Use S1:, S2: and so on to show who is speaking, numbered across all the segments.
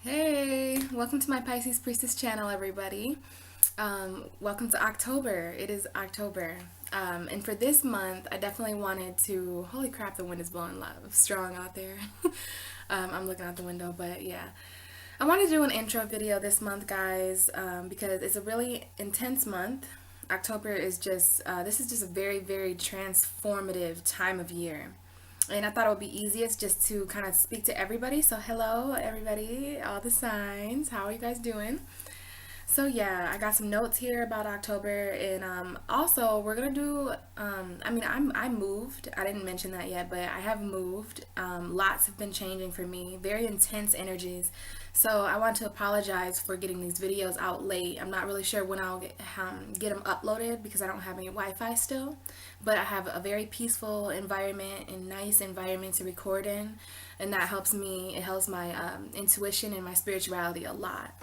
S1: Hey, welcome to my Pisces Priestess channel, everybody. Welcome to October. It is October. And for this month, I definitely wanted to, holy crap, the wind is blowing strong out there. I'm looking out the window, but yeah. I wanted to do an intro video this month, guys, because it's a really intense month. October is just, this is just a very, very transformative time of year. And I thought it would be easiest just to kind of speak to everybody. So hello, everybody, all the signs. How are you guys doing? So yeah, I got some notes here about October, and also we're gonna do. I moved. I didn't mention that yet, but I have moved. Lots have been changing for me. Very intense energies. So I want to apologize for getting these videos out late. I'm not really sure when I'll get them uploaded because I don't have any Wi-Fi still. But I have a very peaceful environment and nice environment to record in, and that helps me. It helps my intuition and my spirituality a lot.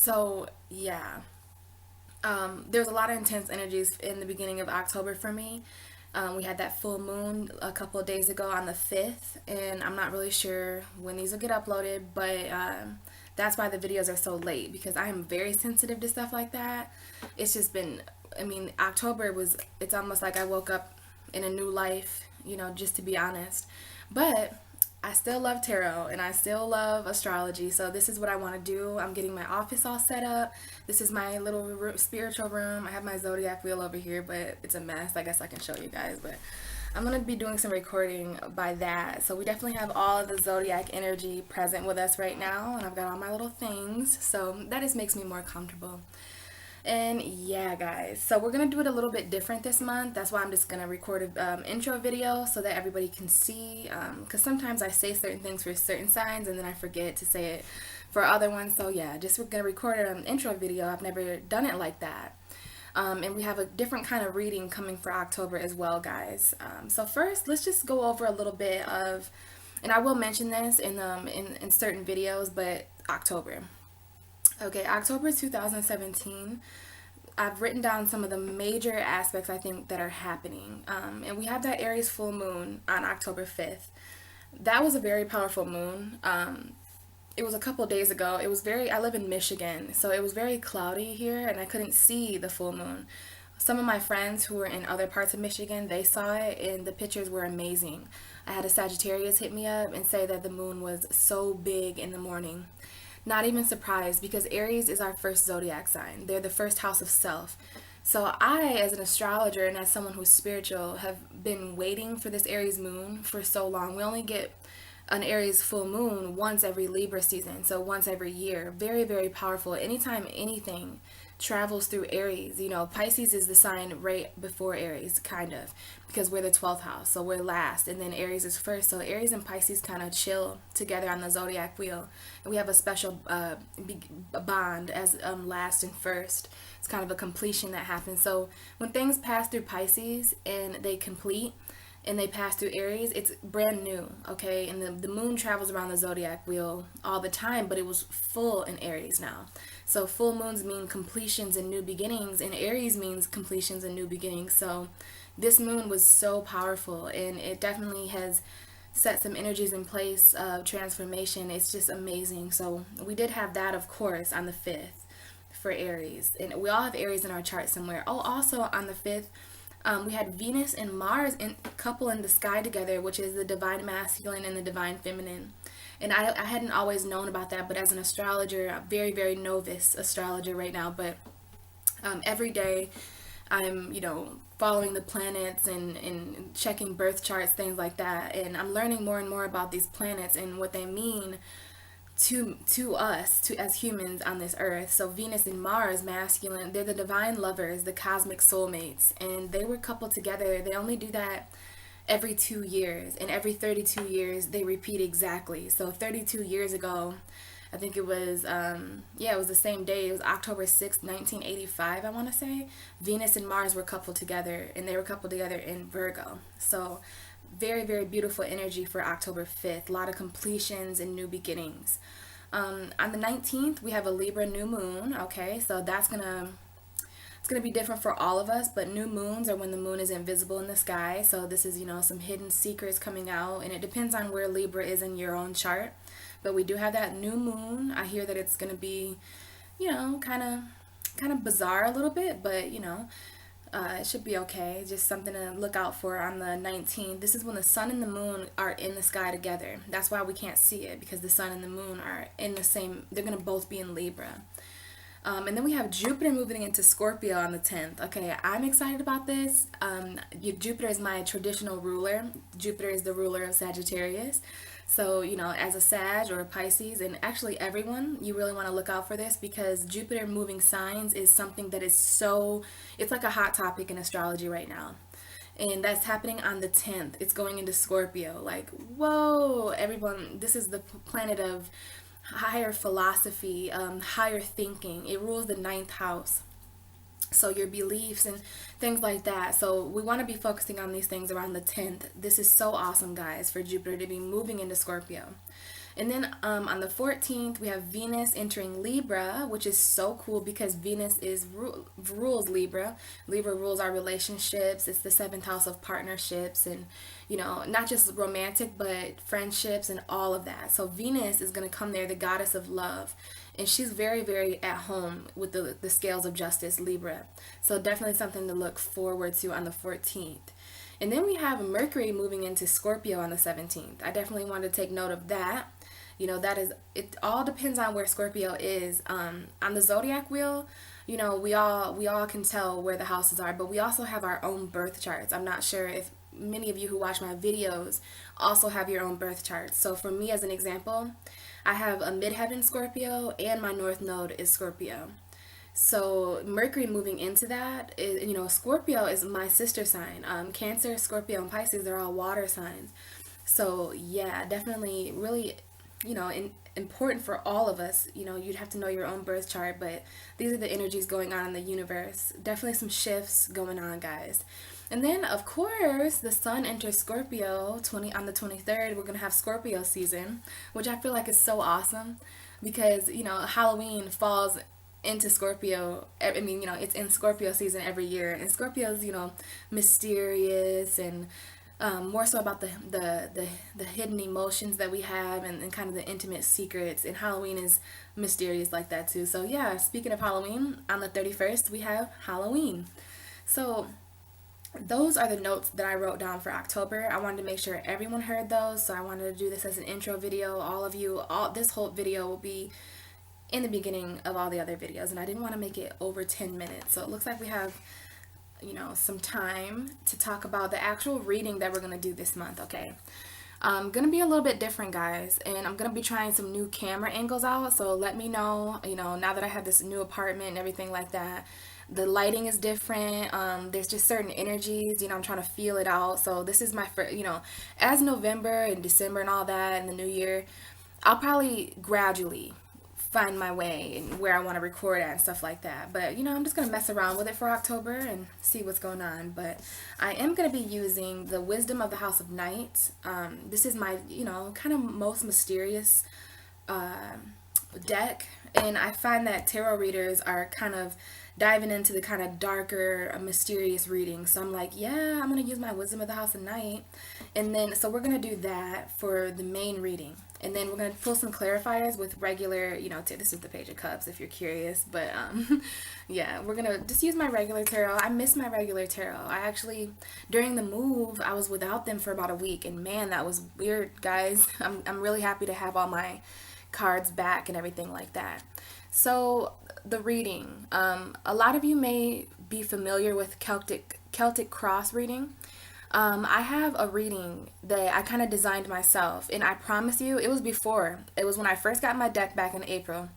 S1: So yeah, there's a lot of intense energies in the beginning of October for me. We had that full moon a couple of days ago on the 5th, and I'm not really sure when these will get uploaded, but that's why the videos are so late, because I am very sensitive to stuff like that. It's just been, October it's almost like I woke up in a new life, just to be honest. But I still love tarot and I still love astrology, so this is what I want to do. I'm getting my office all set up. This is my little spiritual room. I have my zodiac wheel over here, but it's a mess. I guess I can show you guys, but I'm going to be doing some recording by that. So we definitely have all of the zodiac energy present with us right now, and I've got all my little things, so that just makes me more comfortable. And yeah, guys, so we're going to do it a little bit different this month. That's why I'm just going to record an intro video so that everybody can see, because sometimes I say certain things for certain signs and then I forget to say it for other ones. So yeah, we're going to record an intro video. I've never done it like that. And we have a different kind of reading coming for October as well, guys. So first, let's just go over a little bit of, and I will mention this in certain videos, but October. Okay, October 2017. I've written down some of the major aspects I think that are happening. And we have that Aries full moon on October 5th. That was a very powerful moon. It was a couple days ago. I live in Michigan, so it was very cloudy here and I couldn't see the full moon. Some of my friends who were in other parts of Michigan, they saw it and the pictures were amazing. I had a Sagittarius hit me up and say that the moon was so big in the morning. Not even surprised, because Aries is our first zodiac sign. They're the first house of self. So I, as an astrologer and as someone who's spiritual, have been waiting for this Aries moon for so long. We only get an Aries full moon once every Libra season, so once every year. Very, very powerful. Anytime anything travels through Aries, Pisces is the sign right before Aries, kind of, because we're the 12th house, so we're last, and then Aries is first. So Aries and Pisces kind of chill together on the zodiac wheel, and we have a special bond as last and first. It's kind of a completion that happens. So when things pass through Pisces and they complete, and they pass through Aries, it's brand new, okay? And the moon travels around the zodiac wheel all the time, but it was full in Aries now. So full moons mean completions and new beginnings, and Aries means completions and new beginnings. So this moon was so powerful, and it definitely has set some energies in place of transformation. It's just amazing. So we did have that, of course, on the 5th for Aries. And we all have Aries in our chart somewhere. Oh, also on the 5th, we had Venus and Mars couple in the sky together, which is the divine masculine and the divine feminine. And I hadn't always known about that, but as an astrologer, a very, very novice astrologer right now, but every day I'm, following the planets and checking birth charts, things like that. And I'm learning more and more about these planets and what they mean to us, as humans on this earth. So Venus and Mars, masculine, they're the divine lovers, the cosmic soulmates, and they were coupled together. They only do that every 2 years, and every 32 years they repeat exactly. So 32 years ago, I think it was it was the same day. It was October 6th, 1985, I want to say. Venus and Mars were coupled together, and they were coupled together in Virgo. So very, very beautiful energy for October 5th. A lot of completions and new beginnings. On the 19th, we have a Libra new moon. Okay, so it's gonna be different for all of us, but new moons are when the moon is invisible in the sky. So this is, some hidden secrets coming out, and it depends on where Libra is in your own chart. But we do have that new moon. I hear that it's going to be, kind of bizarre a little bit, but it should be okay. Just something to look out for on the 19th. This is when the sun and the moon are in the sky together. That's why we can't see it, because the sun and the moon are in the same, they're going to both be in Libra. And then we have Jupiter moving into Scorpio on the 10th. Okay, I'm excited about this. Jupiter is my traditional ruler. Jupiter is the ruler of Sagittarius. So, as a Sag or a Pisces, and actually everyone, you really want to look out for this, because Jupiter moving signs is something that is it's like a hot topic in astrology right now. And that's happening on the 10th. It's going into Scorpio. Like, whoa, everyone, this is the planet of higher philosophy, higher thinking. It rules the ninth house. So your beliefs and things like that. So we want to be focusing on these things around the 10th. This is so awesome, guys, for Jupiter to be moving into Scorpio. And then on the 14th, we have Venus entering Libra, which is so cool because Venus rules Libra. Libra rules our relationships. It's the 7th house of partnerships and, not just romantic, but friendships and all of that. So Venus is going to come there, the goddess of love. And she's very, very at home with the scales of justice, Libra. So definitely something to look forward to on the 14th. And then we have Mercury moving into Scorpio on the 17th. I definitely want to take note of that. It all depends on where Scorpio is. On the zodiac wheel, we all can tell where the houses are, but we also have our own birth charts. I'm not sure if many of you who watch my videos also have your own birth charts. So for me, as an example, I have a midheaven Scorpio and my north node is Scorpio. So Mercury moving into that is, Scorpio is my sister sign. Cancer, Scorpio, and Pisces, they're all water signs. So yeah, definitely really, important for all of us. You'd have to know your own birth chart, but these are the energies going on in the universe. Definitely some shifts going on, guys. And then, of course, the sun enters Scorpio on the 23rd. We're going to have Scorpio season, which I feel like is so awesome because, Halloween falls into Scorpio. I mean, it's in Scorpio season every year. And Scorpio's, mysterious and more so about the hidden emotions that we have and kind of the intimate secrets. And Halloween is mysterious like that too. So yeah, speaking of Halloween, on the 31st, we have Halloween. So those are the notes that I wrote down for October. I wanted to make sure everyone heard those, so I wanted to do this as an intro video. This whole video will be in the beginning of all the other videos, and I didn't want to make it over 10 minutes. So it looks like we have, some time to talk about the actual reading that we're going to do this month, okay? I'm going to be a little bit different, guys, and I'm going to be trying some new camera angles out, so let me know, now that I have this new apartment and everything like that. The lighting is different. There's just certain energies, I'm trying to feel it out. So this is my first, as November and December and all that and the new year, I'll probably gradually find my way and where I want to record at and stuff like that. But, I'm just going to mess around with it for October and see what's going on. But I am going to be using the Wisdom of the House of Night. This is my, kind of most mysterious deck. And I find that tarot readers are kind of diving into the kind of darker, mysterious reading. So I'm like, yeah, I'm going to use my Wisdom of the House of Night. And then, so we're going to do that for the main reading. And then we're going to pull some clarifiers with regular, this is the Page of Cups if you're curious. But yeah, we're going to just use my regular tarot. I miss my regular tarot. I actually, during the move, I was without them for about a week. And man, that was weird, guys. I'm really happy to have all my cards back and everything like that. So the reading, a lot of you may be familiar with Celtic cross reading. I have a reading that I kind of designed myself, and I promise you, it was when I first got my deck back in April.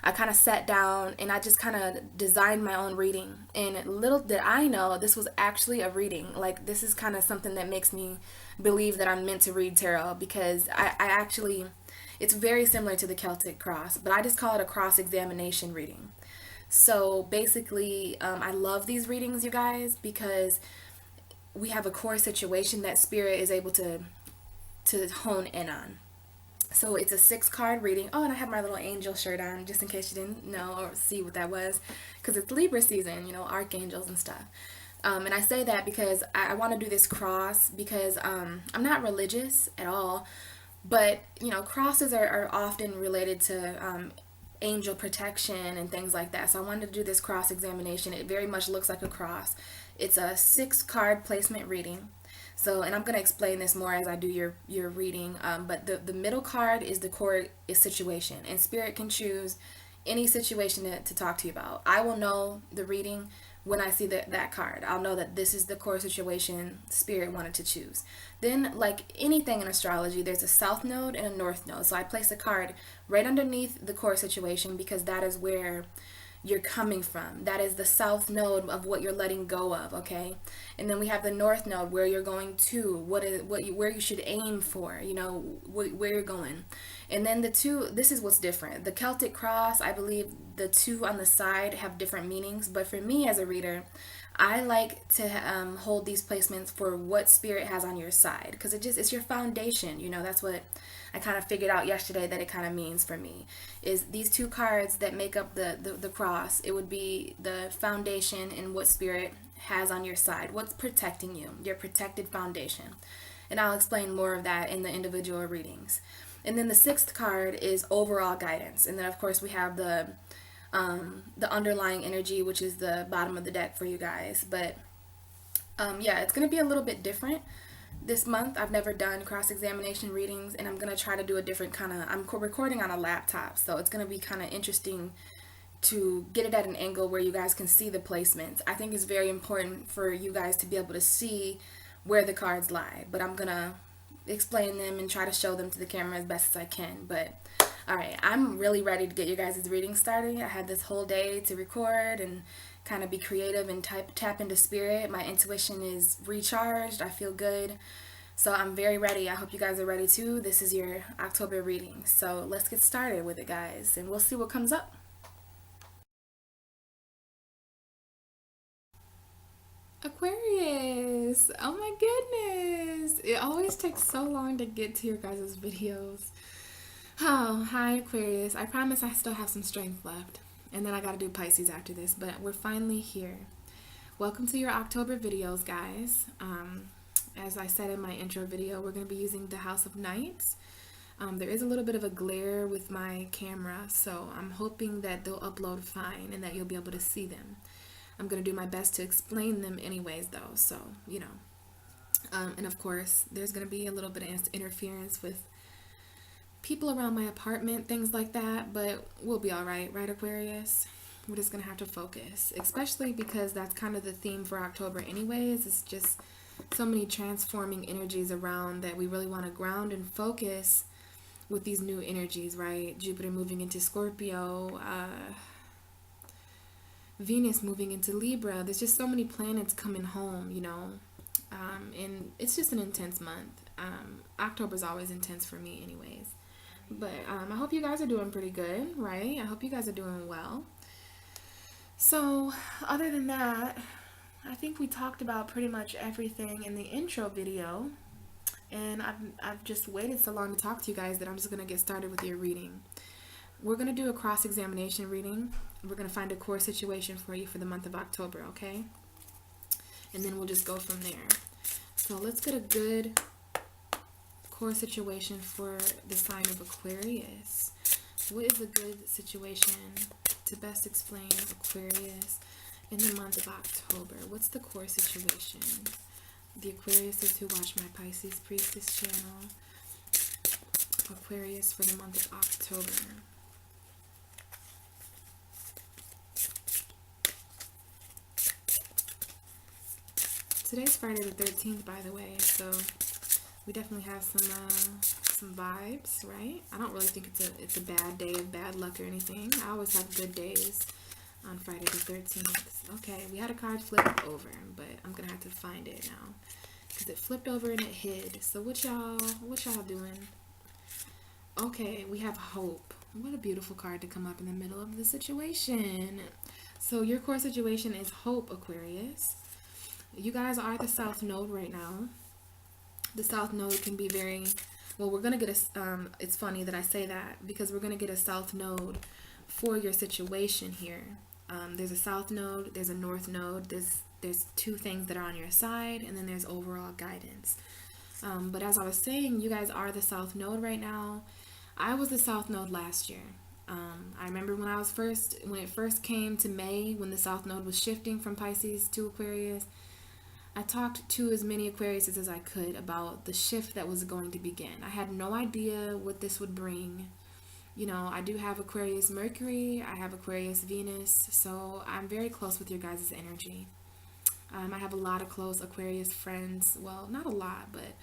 S1: I kind of sat down and I just kind of designed my own reading, and little did I know this was actually a reading. Like, this is kind of something that makes me believe that I'm meant to read tarot, because I actually, it's very similar to the Celtic cross, but I just call it a cross-examination reading. So basically, I love these readings, you guys, because we have a core situation that Spirit is able to hone in on. So it's a 6-card reading. Oh, and I have my little angel shirt on, just in case you didn't know or see what that was, because it's Libra season, archangels and stuff. And I say that because I want to do this cross because I'm not religious at all, But, you know, crosses are often related to angel protection and things like that. So I wanted to do this cross examination. It very much looks like a cross. It's a 6 card placement reading. So, and I'm going to explain this more as I do your reading. But the middle card is the core is situation. And Spirit can choose any situation to talk to you about. I will know the reading when I see that card. I'll know that this is the core situation Spirit wanted to choose. Then, like anything in astrology, there's a south node and a north node. So I place a card right underneath the core situation because that is where you're coming from. That is the south node of what you're letting go of, okay? And then we have the north node where you're going to, where you should aim for, you know, where you're going. And then the two, this is what's different. The Celtic cross, I believe the two on the side have different meanings, but for me as a reader, I like to hold these placements for what Spirit has on your side because it's your foundation. You know, that's what I kind of figured out yesterday that it kind of means for me is these 2 cards that make up the cross. It would be the foundation and what Spirit has on your side, what's protecting you, your protected foundation. And I'll explain more of that in the individual readings. And then the 6th card is overall guidance. And then of course we have the underlying energy, which is the bottom of the deck for you guys. But yeah, it's going to be a little bit different this month. I've never done cross-examination readings, and I'm going to try to do a different kind of, I'm recording on a laptop, so it's going to be kind of interesting to get it at an angle where you guys can see the placements. I think it's very important for you guys to be able to see where the cards lie, but I'm going to explain them and try to show them to the camera as best as I can. But alright, I'm really ready to get your guys' reading started. I had this whole day to record and kind of be creative and tap into Spirit. My intuition is recharged. I feel good. So I'm very ready. I hope you guys are ready too. This is your October reading. So let's get started with it, guys, and we'll see what comes up. Aquarius! Oh my goodness! It always takes so long to get to your guys' videos. Oh, hi Aquarius. I promise I still have some strength left. And then I gotta do Pisces after this, but we're finally here. Welcome to your October videos, guys. As I said in my intro video, we're gonna be using the House of Knights. There is a little bit of a glare with my camera, so I'm hoping that they'll upload fine and that you'll be able to see them. I'm gonna do my best to explain them anyways though, so, you know. And of course, there's gonna be a little bit of interference with people around my apartment, things like that, but we'll be all right, right, Aquarius? We're just gonna have to focus, especially because that's kind of the theme for October anyways. It's just so many transforming energies around that we really want to ground and focus with these new energies, right? Jupiter moving into Scorpio, Venus moving into Libra. There's just so many planets coming home, you know, and it's just an intense month. October's always intense for me anyways. But I hope you guys are doing pretty good, right? I hope you guys are doing well. So, other than that, I think we talked about pretty much everything in the intro video. And I've just waited so long to talk to you guys that I'm just going to get started with your reading. We're going to do a cross-examination reading. We're going to find a core situation for you for the month of October, okay? And then we'll just go from there. So let's get a good core situation for the sign of Aquarius. What is a good situation to best explain Aquarius in the month of October? What's the core situation? The Aquariuses who watch my Pisces Priestess channel. Aquarius for the month of October. Today's Friday the 13th, by the way, so we definitely have some vibes, right? I don't really think it's a bad day of bad luck or anything. I always have good days on Friday the 13th. Okay, we had a card flip over, but I'm gonna have to find it now because it flipped over and it hid. So what y'all doing? Okay, we have hope. What a beautiful card to come up in the middle of the situation. So your core situation is hope, Aquarius. You guys are the South Node right now. The South Node can be very, well, we're going to get a, it's funny that I say that because we're going to get a South Node for your situation here. There's a South Node, there's a North Node, there's 2 things that are on your side, and then there's overall guidance. But as I was saying, you guys are the South Node right now. I was the South Node last year. I remember when it first came to May, when the South Node was shifting from Pisces to Aquarius, I talked to as many Aquariuses as I could about the shift that was going to begin. I had no idea what this would bring. You know, I do have Aquarius Mercury, I have Aquarius Venus, so I'm very close with your guys' energy. I have a lot of close Aquarius friends. Well, not a lot, but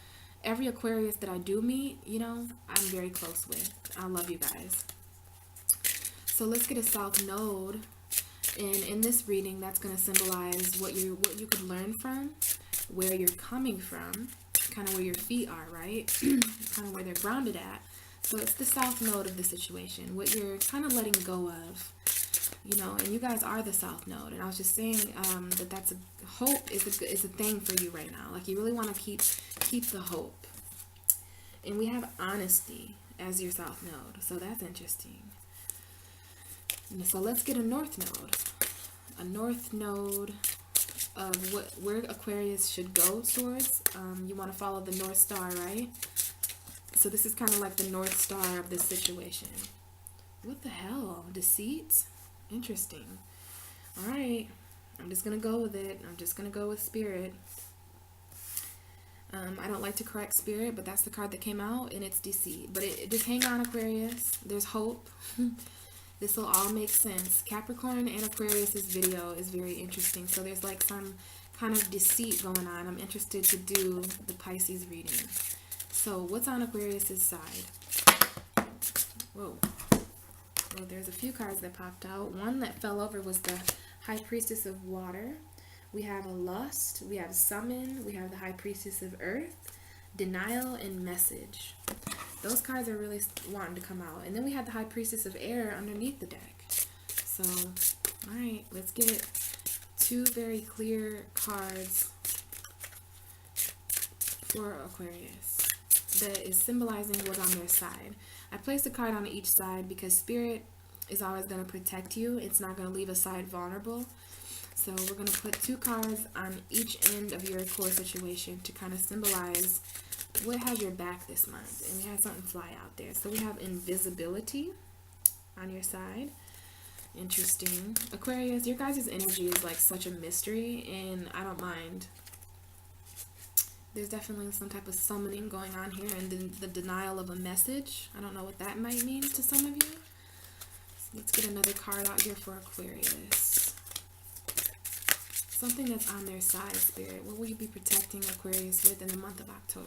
S1: every Aquarius that I do meet, you know, I'm very close with. I love you guys. So let's get a South Node. And in this reading, that's going to symbolize what you could learn from, where you're coming from, kind of where your feet are, right? Kind of where they're grounded at. So it's the South Node of the situation, what you're kind of letting go of, you know. And you guys are the South Node. And I was just saying that that's hope is a thing for you right now. Like, you really want to keep the hope. And we have honesty as your South Node, so that's interesting. So let's get a North Node. A North Node of where Aquarius should go towards. You want to follow the North Star, right? So this is kind of like the North Star of this situation. What the hell? Deceit? Interesting. All right. I'm just going to go with it. I'm just going to go with Spirit. I don't like to correct Spirit, but that's the card that came out, and it's deceit. But just hang on, Aquarius. There's hope. This will all make sense. Capricorn and Aquarius's video is very interesting. So there's like some kind of deceit going on. I'm interested to do the Pisces reading. So what's on Aquarius's side? Whoa. Well, there's a few cards that popped out. One that fell over was the High Priestess of Water. We have a Lust. We have Summon. We have the High Priestess of Earth. Denial and Message. Those cards are really wanting to come out. And then we have the High Priestess of Air underneath the deck. So, alright, let's get two very clear cards for Aquarius that is symbolizing what's on their side. I placed a card on each side because Spirit is always going to protect you. It's not going to leave a side vulnerable. So we're going to put two cards on each end of your core situation to kind of symbolize what has your back this month. And we had something fly out there. So we have Invisibility on your side. Interesting. Aquarius, your guys' energy is like such a mystery, and I don't mind. There's definitely some type of summoning going on here, and then the denial of a message. I don't know what that might mean to some of you. So let's get another card out here for Aquarius. Something that's on their side, Spirit. What will you be protecting Aquarius with in the month of October?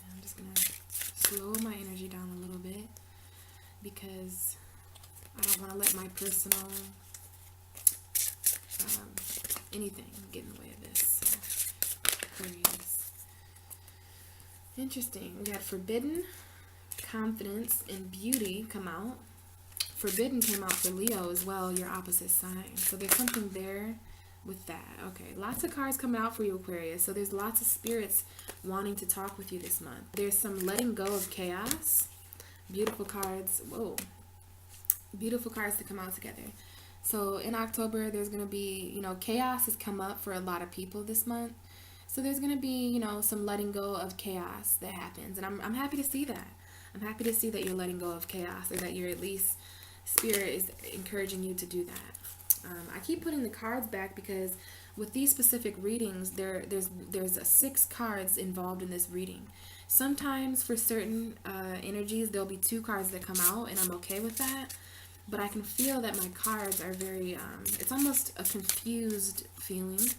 S1: I'm just going to slow my energy down a little bit because I don't want to let my personal anything get in the way of this. So, Aquarius. Interesting. We got Forbidden, Confidence, and Beauty come out. Forbidden came out for Leo as well, your opposite sign. So there's something there with that. Okay, lots of cards coming out for you, Aquarius. So there's lots of spirits wanting to talk with you this month. There's some letting go of chaos. Beautiful cards. Whoa. Beautiful cards to come out together. So in October, there's going to be, you know, chaos has come up for a lot of people this month. So there's going to be, you know, some letting go of chaos that happens. And I'm happy to see that. I'm happy to see that you're letting go of chaos, or that you're at least, Spirit is encouraging you to do that. I keep putting the cards back because with these specific readings, there's 6 cards involved in this reading. Sometimes for certain energies, there'll be 2 cards that come out, and I'm okay with that. But I can feel that my cards are very, it's almost a confused feeling.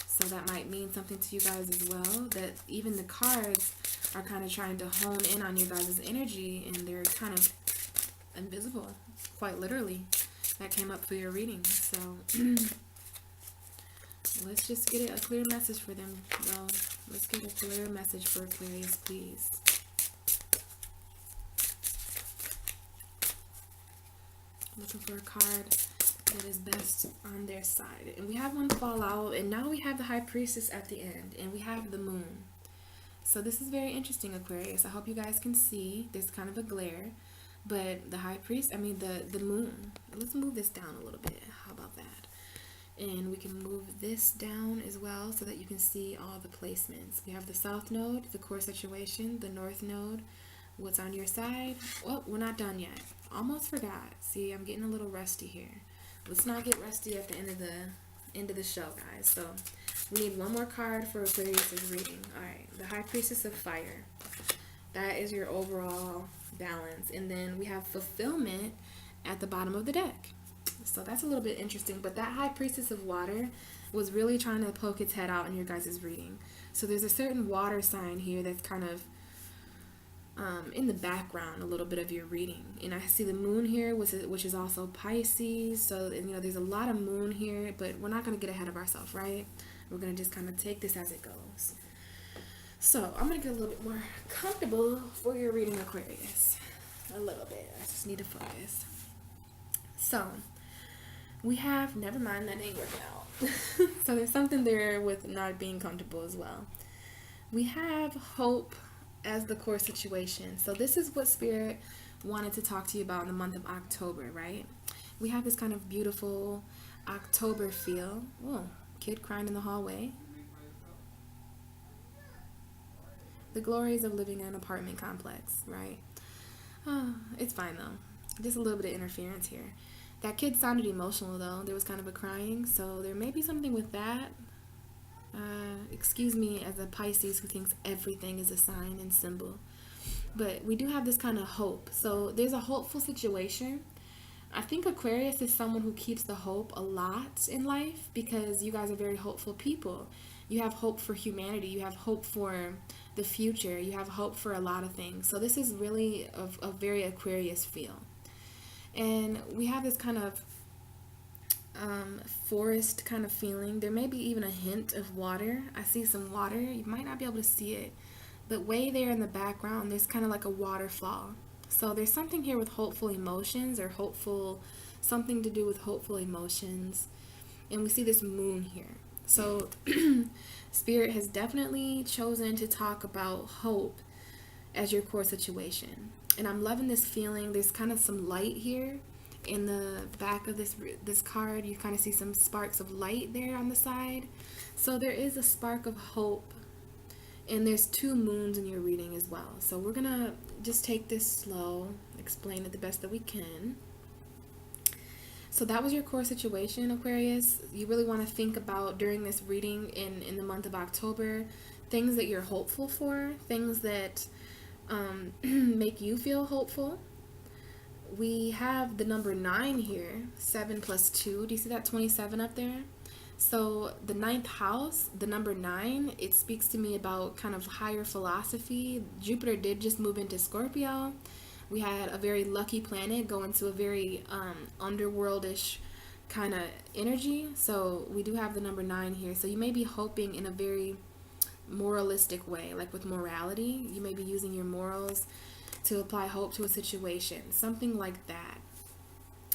S1: So that might mean something to you guys as well, that even the cards are kind of trying to hone in on your guys' energy, and they're kind of invisible, quite literally. That came up for your reading. So let's just get a clear message for them, though. Let's get a clear message for Aquarius, please. Looking for a card that is best on their side. And we have one fall out, and now we have the High Priestess at the end, and we have the Moon. So this is very interesting, Aquarius. I hope you guys can see. There's kind of a glare, but the High Priest, I mean the Moon. Let's move this down a little bit. How about that? And we can move this down as well so that you can see all the placements. We have the south node, the core situation, the north node, what's on your side. Well, we're not done yet. Almost forgot. See, I'm getting a little rusty here. Let's not get rusty at the end of the show, guys. So we need one more card for Aquarius' reading. All right, the High Priestess of Fire. That is your overall balance. And then we have fulfillment at the bottom of the deck. So that's a little bit interesting. But that High Priestess of Water was really trying to poke its head out in your guys' reading. So there's a certain water sign here that's kind of in the background a little bit of your reading. And I see the moon here, which is also Pisces. So, you know, there's a lot of moon here, but we're not going to get ahead of ourselves, right? We're going to just kind of take this as it goes. So I'm going to get a little bit more comfortable for your reading, Aquarius. A little bit. I just need to focus. So we have, never mind, that ain't working out. So there's something there with not being comfortable as well. We have hope as the core situation. So this is what Spirit wanted to talk to you about in the month of October, right? We have this kind of beautiful October feel. Whoa, kid crying in the hallway. The glories of living in an apartment complex, right? Oh, it's fine though. Just a little bit of interference here. That kid sounded emotional though. There was kind of a crying, so there may be something with that. Excuse me as a Pisces who thinks everything is a sign and symbol. But we do have this kind of hope. So there's a hopeful situation. I think Aquarius is someone who keeps the hope a lot in life because you guys are very hopeful people. You have hope for humanity. You have hope for the future. You have hope for a lot of things. So this is really a very Aquarius feel. And we have this kind of forest kind of feeling. There may be even a hint of water. I see some water. You might not be able to see it, but way there in the background there's kind of like a waterfall. So there's something here with hopeful emotions, or something to do with hopeful emotions. And we see this moon here. So Spirit has definitely chosen to talk about hope as your core situation. And I'm loving this feeling. There's kind of some light here in the back of this card. You kind of see some sparks of light there on the side. So there is a spark of hope. And there's two moons in your reading as well. So we're going to just take this slow, explain it the best that we can. So that was your core situation, Aquarius. You really want to think about during this reading in the month of October, things that you're hopeful for, things that make you feel hopeful. We have the number 9 here, 7 plus 2. Do you see that 27 up there? So the 9th house, the number 9, it speaks to me about kind of higher philosophy. Jupiter did just move into Scorpio. We had a very lucky planet go into a very underworldish kind of energy. So we do have the number 9 here. So you may be hoping in a very moralistic way, like with morality. You may be using your morals to apply hope to a situation, something like that.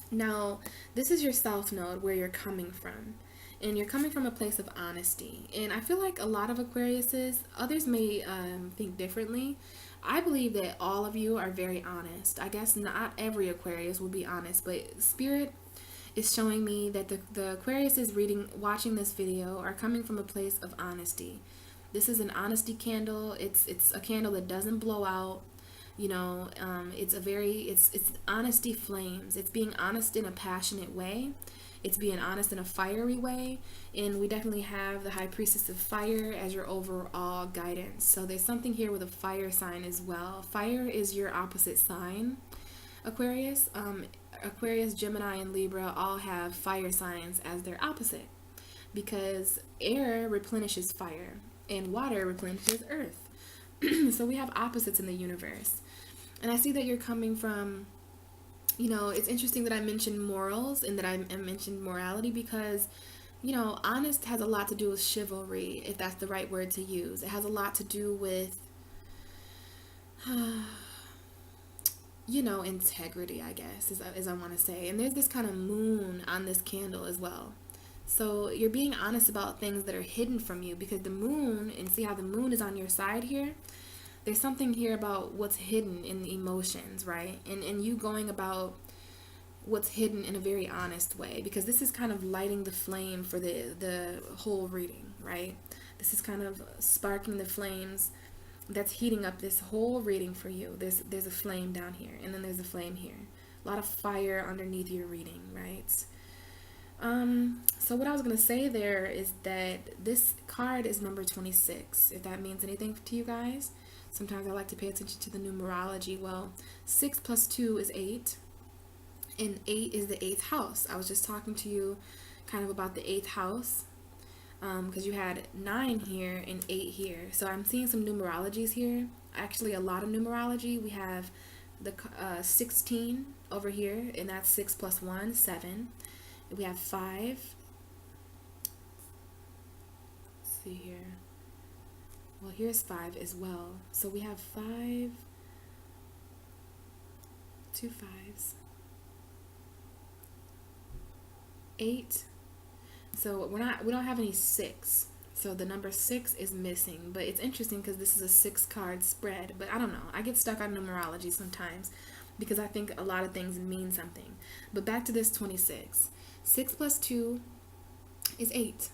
S1: Now, this is your south node, where you're coming from. And you're coming from a place of honesty. And I feel like a lot of Aquariuses, others may think differently. I believe that all of you are very honest. I guess not every Aquarius will be honest, but Spirit is showing me that the Aquariuses watching this video are coming from a place of honesty. This is an honesty candle. It's a candle that doesn't blow out. You know, it's honesty flames. It's being honest in a passionate way. It's being honest in a fiery way. And we definitely have the High Priestess of Fire as your overall guidance. So there's something here with a fire sign as well. Fire is your opposite sign, Aquarius. Aquarius, Gemini, and Libra all have fire signs as their opposite, because air replenishes fire and water replenishes earth. So we have opposites in the universe. And I see that you're coming from, you know, it's interesting that I mentioned morals and that I mentioned morality, because, you know, honest has a lot to do with chivalry, if that's the right word to use. It has a lot to do with, you know, integrity, I guess, as I want to say. And there's this kind of moon on this candle as well. So you're being honest about things that are hidden from you, because the moon, and see how the moon is on your side here? There's something here about what's hidden in the emotions, right? And you going about what's hidden in a very honest way, because this is kind of lighting the flame for the whole reading, right? This is kind of sparking the flames that's heating up this whole reading for you. There's a flame down here, and then there's a flame here. A lot of fire underneath your reading, right? So what I was going to say there is that this card is number 26, if that means anything to you guys. Sometimes I like to pay attention to the numerology. Well, 6 plus 2 is 8, and 8 is the 8th house. I was just talking to you kind of about the 8th house, because you had 9 here and 8 here. So I'm seeing some numerologies here. Actually, a lot of numerology. We have the 16 over here, and that's 6 plus 1, 7. We have 5. Let's see here. Well, here's 5 as well. So we have 5, 2 5s, 8. So we don't have any 6. So the number 6 is missing, but it's interesting because this is a 6 card spread. But I don't know. I get stuck on numerology sometimes because I think a lot of things mean something. But back to this 26. 6 plus 2 is 8.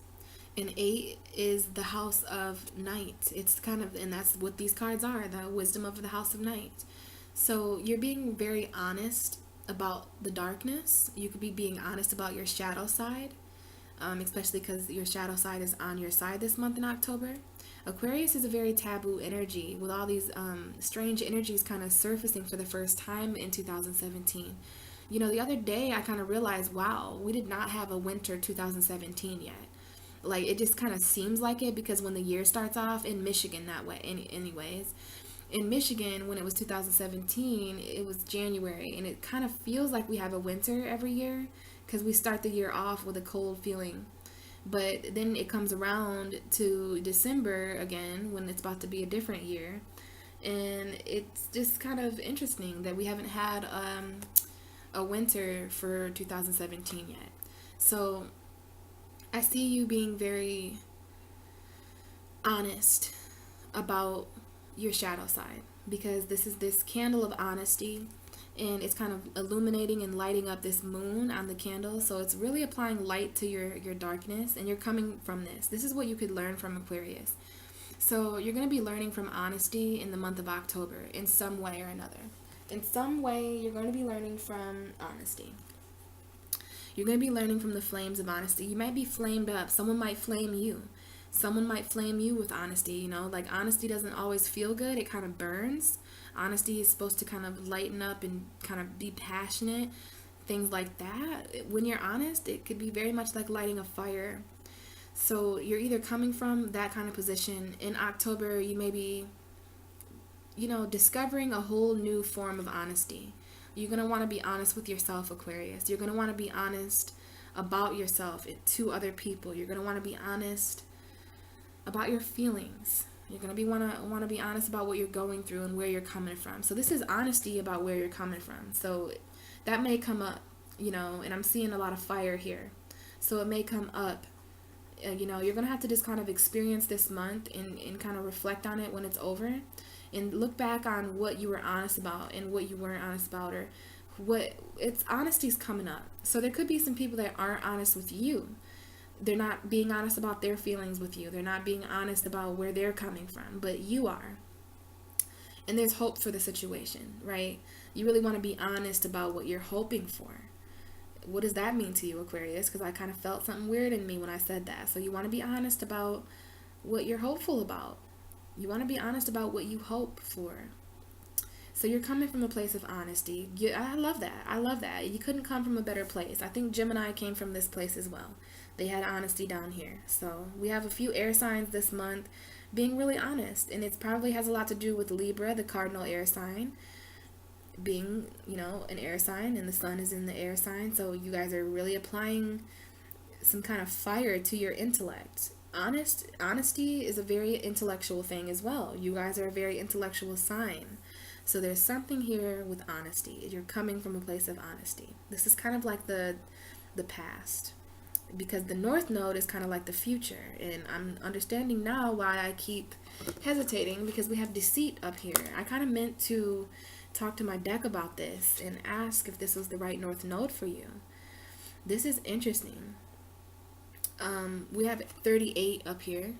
S1: And 8 is the house of night. It's kind of, and that's what these cards are, the wisdom of the house of night. So you're being very honest about the darkness. You could be being honest about your shadow side, especially because your shadow side is on your side this month in October. Aquarius is a very taboo energy with all these strange energies kind of surfacing for the first time in 2017. You know, the other day I kind of realized, wow, we did not have a winter 2017 yet. Like, it just kind of seems like it because when the year starts off in Michigan that way, anyways, in Michigan when it was 2017, it was January, and it kind of feels like we have a winter every year because we start the year off with a cold feeling. But then it comes around to December again when it's about to be a different year, and it's just kind of interesting that we haven't had a winter for 2017 yet. So I see you being very honest about your shadow side, because this is this candle of honesty, and it's kind of illuminating and lighting up this moon on the candle. So it's really applying light to your darkness, and you're coming from this. This is what you could learn from Aquarius. So you're going to be learning from honesty in the month of October in some way or another. In some way, you're going to be learning from honesty. You're going to be learning from the flames of honesty. You might be flamed up. Someone might flame you. Someone might flame you with honesty, you know. Like, honesty doesn't always feel good. It kind of burns. Honesty is supposed to kind of lighten up and kind of be passionate. Things like that. When you're honest, it could be very much like lighting a fire. So you're either coming from that kind of position. In October, you may be, you know, discovering a whole new form of honesty. You're going to want to be honest with yourself, Aquarius. You're going to want to be honest about yourself to other people. You're going to want to be honest about your feelings. You're going to want to be honest about what you're going through and where you're coming from. So this is honesty about where you're coming from. So that may come up, you know, and I'm seeing a lot of fire here. So it may come up. You know, you're going to have to just kind of experience this month and kind of reflect on it when it's over. And look back on what you were honest about and what you weren't honest about, or honesty's coming up. So there could be some people that aren't honest with you. They're not being honest about their feelings with you. They're not being honest about where they're coming from, but you are. And there's hope for the situation, right? You really want to be honest about what you're hoping for. What does that mean to you, Aquarius? Because I kind of felt something weird in me when I said that. So you want to be honest about what you're hopeful about. You want to be honest about what you hope for. So you're coming from a place of honesty. I love that. I love that. You couldn't come from a better place. I think Gemini came from this place as well. They had honesty down here. So we have a few air signs this month being really honest. And it probably has a lot to do with Libra, the cardinal air sign, being, you know, an air sign, and the sun is in the air sign. So you guys are really applying some kind of fire to your intellect. Honesty is a very intellectual thing as well. You guys are a very intellectual sign. So there's something here with honesty. You're coming from a place of honesty. This is kind of like the past, because the North Node is kind of like the future. And I'm understanding now why I keep hesitating, because we have deceit up here. I kind of meant to talk to my deck about this and ask if this was the right North Node for you. This is interesting. We have 38 up here.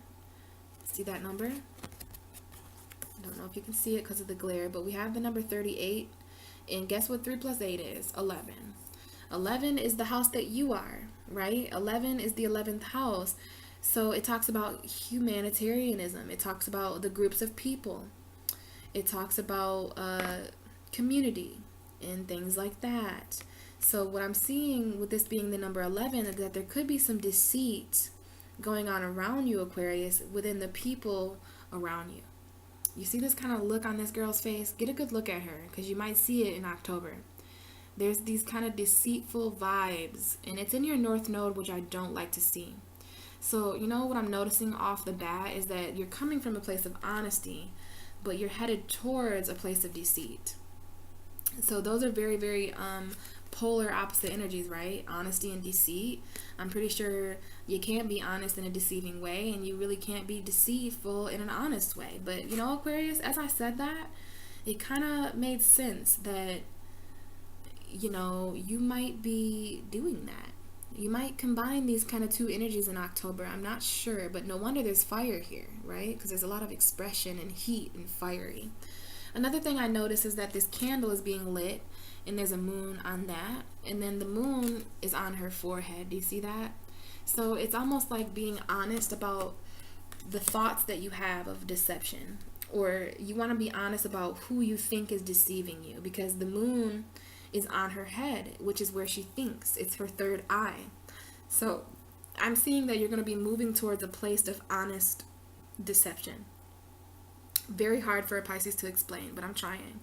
S1: See that number? I don't know if you can see it because of the glare, but we have the number 38. And guess what 3 plus 8 is? 11. 11 is the house that you are, right? 11 is the 11th house. So it talks about humanitarianism. It talks about the groups of people. It talks about community and things like that. So what I'm seeing with this being the number 11 is that there could be some deceit going on around you, Aquarius, within the people around you. You see this kind of look on this girl's face? Get a good look at her, because you might see it in October. There's these kind of deceitful vibes, and it's in your North Node, which I don't like to see. So, you know what I'm noticing off the bat is that you're coming from a place of honesty, but you're headed towards a place of deceit. So those are very, very polar opposite energies, right? Honesty and deceit. I'm pretty sure you can't be honest in a deceiving way, and you really can't be deceitful in an honest way. But, you know, Aquarius, as I said that, it kind of made sense that, you know, you might be doing that. You might combine these kind of two energies in October. I'm not sure, but no wonder there's fire here, right? Because there's a lot of expression and heat and fiery. Another thing I noticed is that this candle is being lit, and there's a moon on that, and then the moon is on her forehead. Do you see that? So it's almost like being honest about the thoughts that you have of deception, or you want to be honest about who you think is deceiving you, because the moon is on her head, which is where she thinks. It's her third eye. So I'm seeing that you're going to be moving towards a place of honest deception. Very hard for a Pisces to explain, but I'm trying.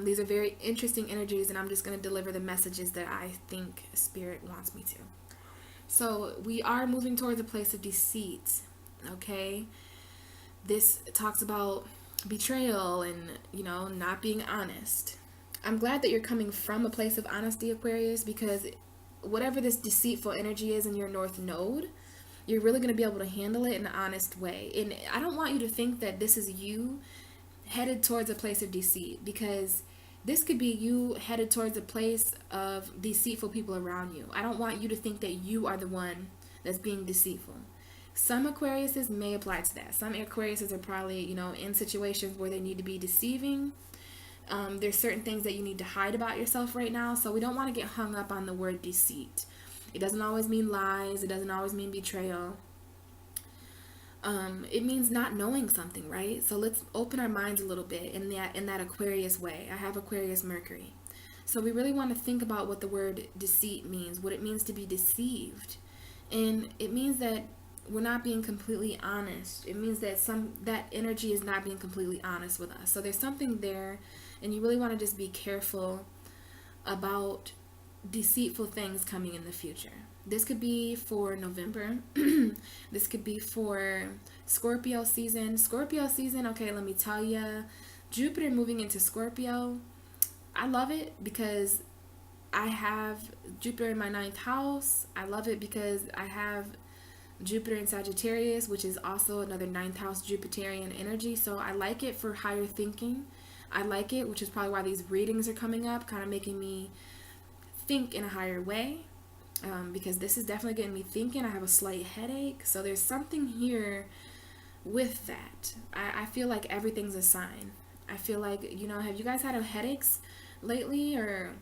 S1: These are very interesting energies, and I'm just going to deliver the messages that I think Spirit wants me to. So we are moving towards a place of deceit, okay? This talks about betrayal and, you know, not being honest. I'm glad that you're coming from a place of honesty, Aquarius, because whatever this deceitful energy is in your North Node, you're really going to be able to handle it in an honest way. And I don't want you to think that this is you headed towards a place of deceit, because this could be you headed towards a place of deceitful people around you. I don't want you to think that you are the one that's being deceitful. Some Aquariuses may apply to that. Some Aquariuses are probably, you know, in situations where they need to be deceiving. There's certain things that you need to hide about yourself right now, so we don't want to get hung up on the word deceit. It doesn't always mean lies. It doesn't always mean betrayal. It means not knowing something, right? So let's open our minds a little bit in that Aquarius way. I have Aquarius Mercury. So we really want to think about what the word deceit means, what it means to be deceived. And it means that we're not being completely honest. It means that that energy is not being completely honest with us. So there's something there, and you really want to just be careful about deceitful things coming in the future. This could be for November. This could be for Scorpio season. Scorpio season, okay, let me tell you, Jupiter moving into Scorpio, I love it because I have Jupiter in my 9th house. I love it because I have Jupiter in Sagittarius, which is also another 9th house Jupiterian energy. So I like it for higher thinking. I like it, which is probably why these readings are coming up, kind of making me think in a higher way, because this is definitely getting me thinking. I have a slight headache, so there's something here with that. I feel like everything's a sign. I feel like, you know, have you guys had headaches lately, or,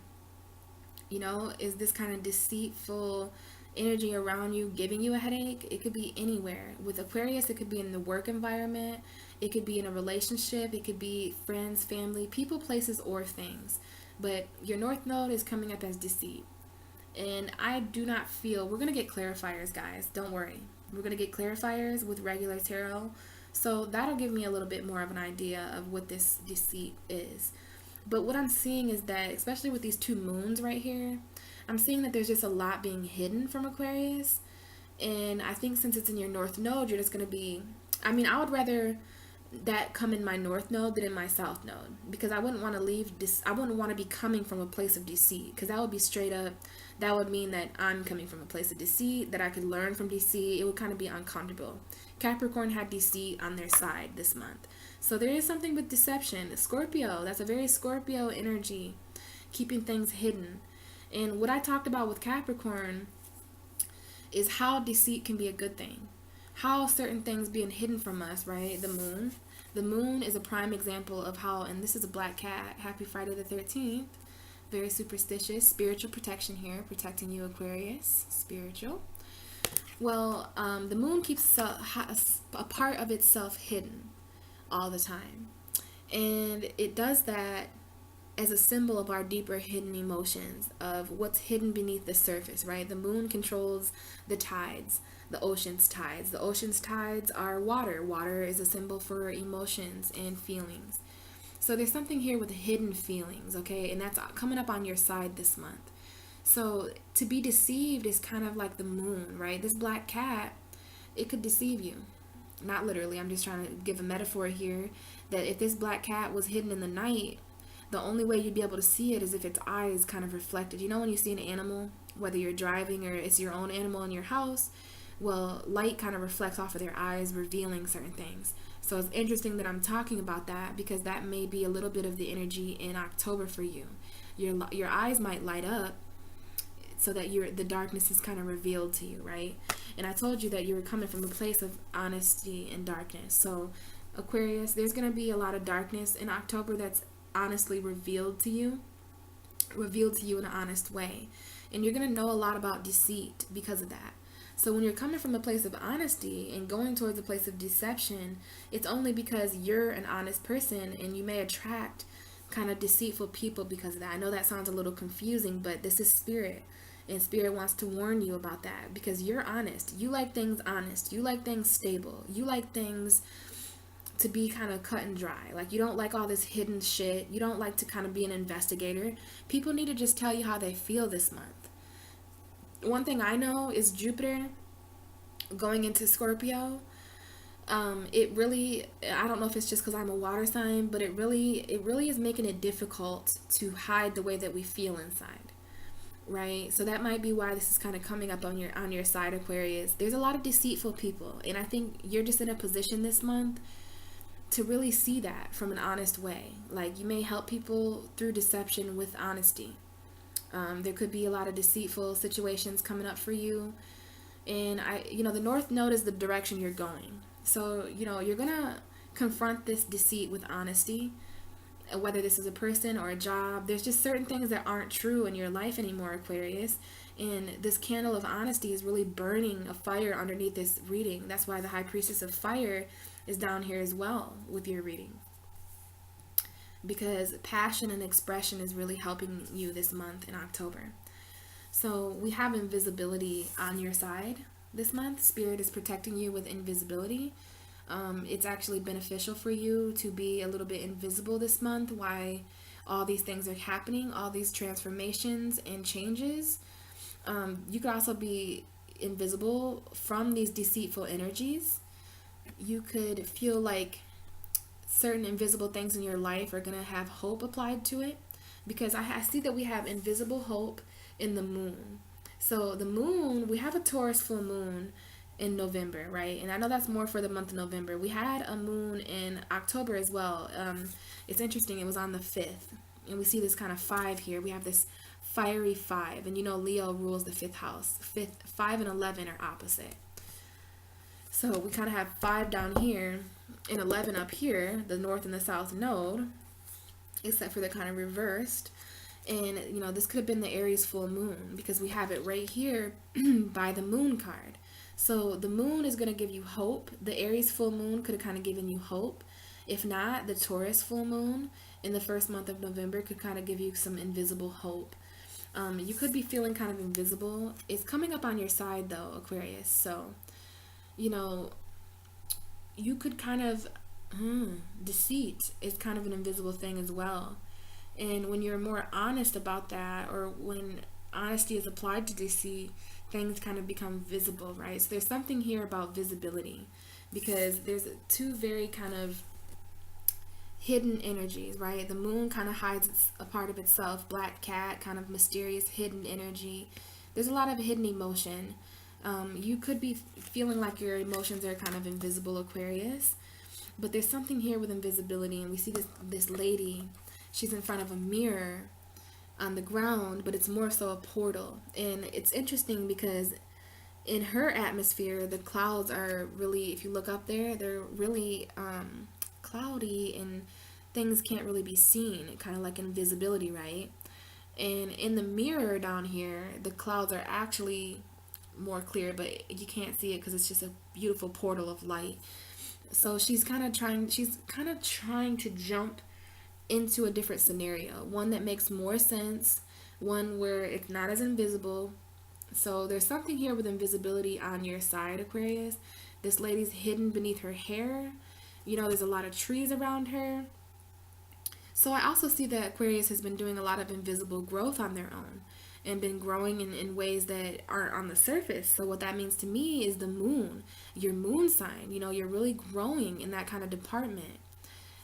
S1: you know, is this kind of deceitful energy around you giving you a headache? It could be anywhere. With Aquarius, it could be in the work environment, it could be in a relationship, it could be friends, family, people, places, or things. But your North Node is coming up as deceit. And I do not feel, we're going to get clarifiers, guys. Don't worry. We're going to get clarifiers with regular tarot. So that'll give me a little bit more of an idea of what this deceit is. But what I'm seeing is that, especially with these two moons right here, I'm seeing that there's just a lot being hidden from Aquarius. And I think since it's in your North Node, you're just going to be, I mean, I would rather that come in my north node than in my south node, because I wouldn't want to leave this. I wouldn't want to be coming from a place of deceit, because that would be straight up. That would mean that I'm coming from a place of deceit, that I could learn from deceit. It would kind of be uncomfortable. Capricorn had deceit on their side this month. So there is something with deception. Scorpio, that's a very Scorpio energy, keeping things hidden. And what I talked about with Capricorn is how deceit can be a good thing. How certain things being hidden from us, right? The moon. The moon is a prime example of how, and this is a black cat. Happy Friday the 13th. Very superstitious. Spiritual protection here. Protecting you, Aquarius. Spiritual. Well, the moon keeps a part of itself hidden all the time. And it does that as a symbol of our deeper hidden emotions, of what's hidden beneath the surface, right? The moon controls the tides, the ocean's tides. The ocean's tides are water. Water is a symbol for emotions and feelings. So there's something here with hidden feelings, okay? And that's coming up on your side this month. So to be deceived is kind of like the moon, right? This black cat, it could deceive you. Not literally, I'm just trying to give a metaphor here, that if this black cat was hidden in the night, the only way you'd be able to see it is if its eyes kind of reflected. You know when you see an animal, whether you're driving or it's your own animal in your house, well, light kind of reflects off of their eyes, revealing certain things. So it's interesting that I'm talking about that, because that may be a little bit of the energy in October for you. Your eyes might light up so that the darkness is kind of revealed to you, right? And I told you that you were coming from a place of honesty and darkness. So Aquarius, there's going to be a lot of darkness in October that's honestly revealed to you in an honest way. And you're going to know a lot about deceit because of that. So when you're coming from a place of honesty and going towards a place of deception, it's only because you're an honest person, and you may attract kind of deceitful people because of that. I know that sounds a little confusing, but this is spirit. And spirit wants to warn you about that, because you're honest. You like things honest. You like things stable. You like things to be kind of cut and dry. Like, you don't like all this hidden shit. You don't like to kind of be an investigator. People need to just tell you how they feel this month. One thing I know is Jupiter going into Scorpio. It really, I don't know if it's just because I'm a water sign, but it really is making it difficult to hide the way that we feel inside. Right? So that might be why this is kind of coming up on your side, Aquarius. There's a lot of deceitful people, and I think you're just in a position this month to really see that from an honest way. Like, you may help people through deception with honesty. There could be a lot of deceitful situations coming up for you, and the North Node is the direction you're going. So you're gonna confront this deceit with honesty. Whether this is a person or a job, there's just certain things that aren't true in your life anymore, Aquarius. And this candle of honesty is really burning a fire underneath this reading. That's why the High Priestess of Fire is down here as well with your reading. Because passion and expression is really helping you this month in October. So we have invisibility on your side this month. Spirit is protecting you with invisibility. It's actually beneficial for you to be a little bit invisible this month. Why all these things are happening, all these transformations and changes. You could also be invisible from these deceitful energies. You could feel like certain invisible things in your life are going to have hope applied to it, because I see that we have invisible hope in the moon. So the moon, we have a Taurus full moon in November, right? And I know that's more for the month of November. We had a moon in October as well. It's interesting, it was on the 5th, and we see this kind of 5 here. We have this fiery 5, and Leo rules the 5th house. 5 and 11 are opposite. So we kind of have 5 down here and 11 up here, the north and the south node, except for they're kind of reversed. And this could have been the Aries full moon, because we have it right here by the moon card. So the moon is going to give you hope. The Aries full moon could have kind of given you hope. If not, the Taurus full moon in the first month of November could kind of give you some invisible hope. You could be feeling kind of invisible. It's coming up on your side though, Aquarius. So, you could kind of, deceit is kind of an invisible thing as well. And when you're more honest about that, or when honesty is applied to deceit, things kind of become visible, right? So there's something here about visibility, because there's two very kind of hidden energies, right? The moon kind of hides a part of itself. Black cat, kind of mysterious hidden energy. There's a lot of hidden emotion. You could be feeling like your emotions are kind of invisible, Aquarius, but there's something here with invisibility. And we see this lady, she's in front of a mirror on the ground, but it's more so a portal. And it's interesting because in her atmosphere, the clouds are really, if you look up there, they're really cloudy, and things can't really be seen, kind of like invisibility, right? And in the mirror down here, the clouds are actually more clear, but you can't see it because it's just a beautiful portal of light. So she's kind of trying to jump into a different scenario, one that makes more sense, one where it's not as invisible. So there's something here with invisibility on your side, Aquarius. This lady's hidden beneath her hair. There's a lot of trees around her. So I also see that Aquarius has been doing a lot of invisible growth on their own and been growing in ways that aren't on the surface. So what that means to me is the moon, your moon sign. You're really growing in that kind of department.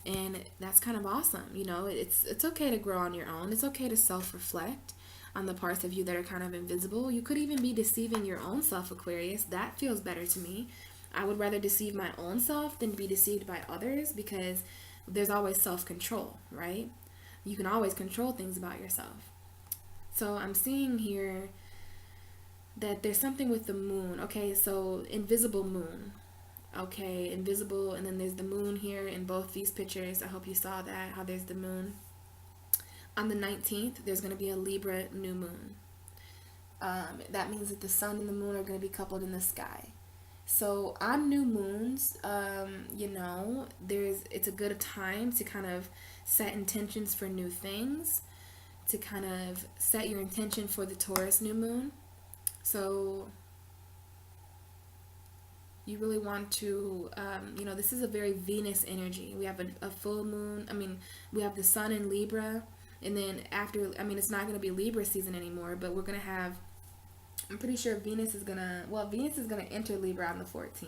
S1: And that's kind of awesome. It's okay to grow on your own. It's okay to self-reflect on the parts of you that are kind of invisible. You could even be deceiving your own self, Aquarius. That feels better to me. I would rather deceive my own self than be deceived by others, because there's always self-control, right? You can always control things about yourself. So I'm seeing here that there's something with the moon. Okay, so invisible moon. Okay, invisible, and then there's the moon here in both these pictures. I hope you saw that, how there's the moon. On the 19th, there's going to be a Libra new moon. That means that the sun and the moon are going to be coupled in the sky. So on new moons, it's a good time to kind of set intentions for new things, to kind of set your intention for the Taurus new moon. So you really want to, this is a very Venus energy. We have a full moon. We have the sun in Libra, and then after, it's not going to be Libra season anymore, but we're going to have, I'm pretty sure Venus is going to enter Libra on the 14th.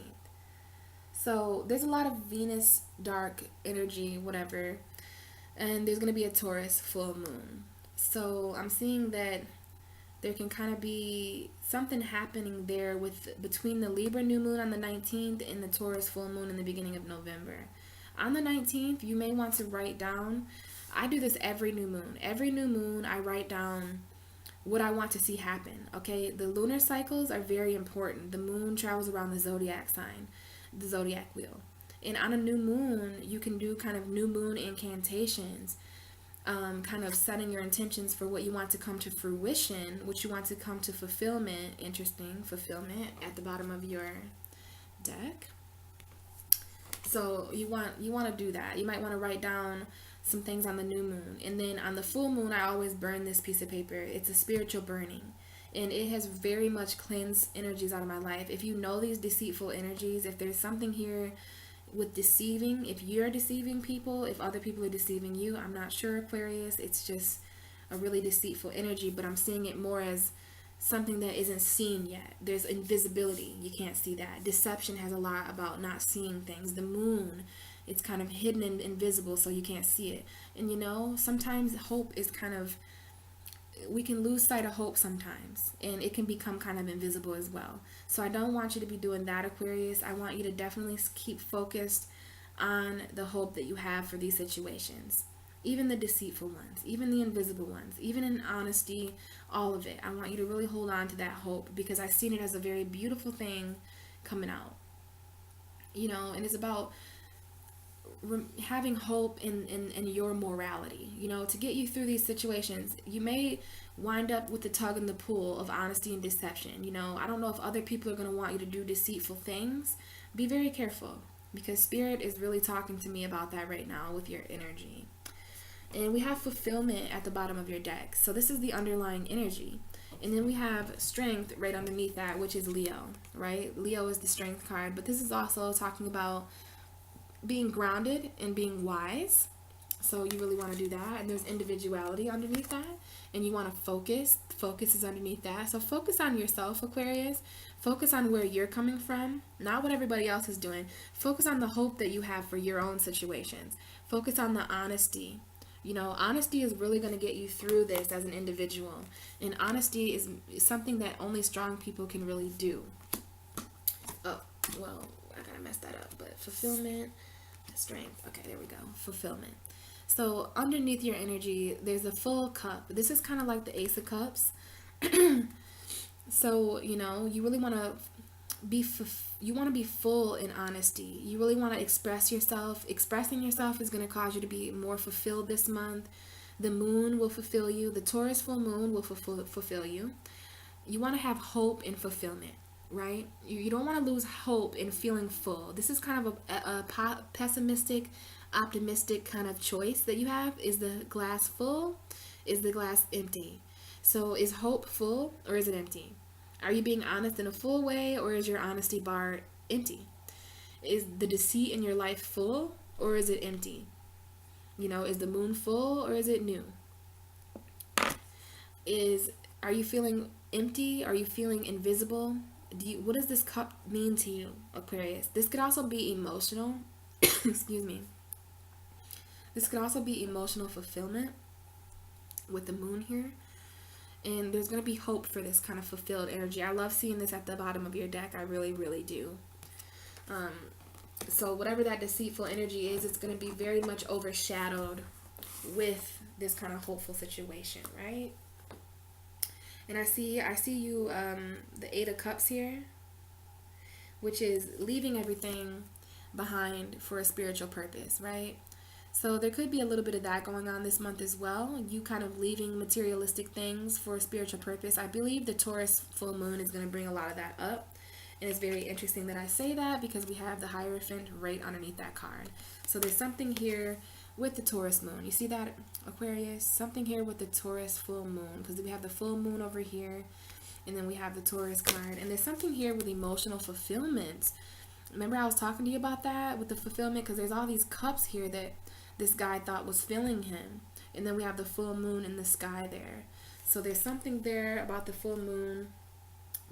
S1: So there's a lot of Venus dark energy, whatever, and there's going to be a Taurus full moon. So I'm seeing that there can kind of be something happening there between the Libra new moon on the 19th and the Taurus full moon in the beginning of November. On the 19th, you may want to write down, I do this every new moon. Every new moon, I write down what I want to see happen, okay? The lunar cycles are very important. The moon travels around the zodiac sign, the zodiac wheel. And on a new moon, you can do kind of new moon incantations, kind of setting your intentions for what you want to come to fruition, what you want to come to fulfillment. Interesting, fulfillment at the bottom of your deck. So you want to do that. You might want to write down some things on the new moon. And then on the full moon, I always burn this piece of paper. It's a spiritual burning, and it has very much cleansed energies out of my life. If you know these deceitful energies, if there's something here with deceiving, if you're deceiving people, if other people are deceiving you, I'm not sure, Aquarius. It's just a really deceitful energy, but I'm seeing it more as something that isn't seen yet. There's invisibility. You can't see that. Deception has a lot about not seeing things. The moon, it's kind of hidden and invisible, so you can't see it. And sometimes hope is we can lose sight of hope sometimes, and it can become kind of invisible as well. So I don't want you to be doing that, Aquarius. I want you to definitely keep focused on the hope that you have for these situations, even the deceitful ones, even the invisible ones, even in honesty, all of it. I want you to really hold on to that hope, because I've seen it as a very beautiful thing coming out, and it's about having hope in your morality, to get you through these situations. You may wind up with the tug and the pull of honesty and deception. I don't know if other people are going to want you to do deceitful things. Be very careful, because Spirit is really talking to me about that right now with your energy. And we have fulfillment at the bottom of your deck. So this is the underlying energy. And then we have strength right underneath that, which is Leo, right? Leo is the strength card, but this is also talking about being grounded and being wise. So you really want to do that. And there's individuality underneath that. And you want to focus. Focus is underneath that. So focus on yourself, Aquarius. Focus on where you're coming from, not what everybody else is doing. Focus on the hope that you have for your own situations. Focus on the honesty. You know, honesty is really going to get you through this as an individual. And honesty is something that only strong people can really do. Oh, well, I kind of messed that up. But fulfillment, strength. Okay, there we go. Fulfillment. So underneath your energy, there's a full cup. This is kind of like the Ace of Cups. So, you know, you really want to be full in honesty. You really want to express yourself. Expressing yourself is going to cause you to be more fulfilled this month. The moon will fulfill you. The Taurus full moon will fulfill you. You want to have hope and fulfillment, right? You don't want to lose hope in feeling full. This is kind of a pessimistic, optimistic kind of choice that you have. Is the glass full? Is the glass empty? So is hope full or is it empty? Are you being honest in a full way or is your honesty bar empty? Is the deceit in your life full or is it empty? You know, is the moon full or is it new? Are you feeling empty? Are you feeling invisible? What does this cup mean to you, Aquarius? This could also be emotional. Excuse me. This could also be emotional fulfillment with the moon here. And there's going to be hope for this kind of fulfilled energy. I love seeing this at the bottom of your deck. I really, really do. So whatever that deceitful energy is, it's going to be very much overshadowed with this kind of hopeful situation, right? And I see you, the Eight of Cups here, which is leaving everything behind for a spiritual purpose, right? So there could be a little bit of that going on this month as well. You kind of leaving materialistic things for a spiritual purpose. I believe the Taurus full moon is going to bring a lot of that up. And it's very interesting that I say that because we have the Hierophant right underneath that card. So there's something here with the Taurus moon. You see that, Aquarius? Something here with the Taurus full moon. Because we have the full moon over here. And then we have the Taurus card. And there's something here with emotional fulfillment. Remember I was talking to you about that with the fulfillment? Because there's all these cups here that this guy thought was filling him. And then we have the full moon in the sky there. So there's something there about the full moon.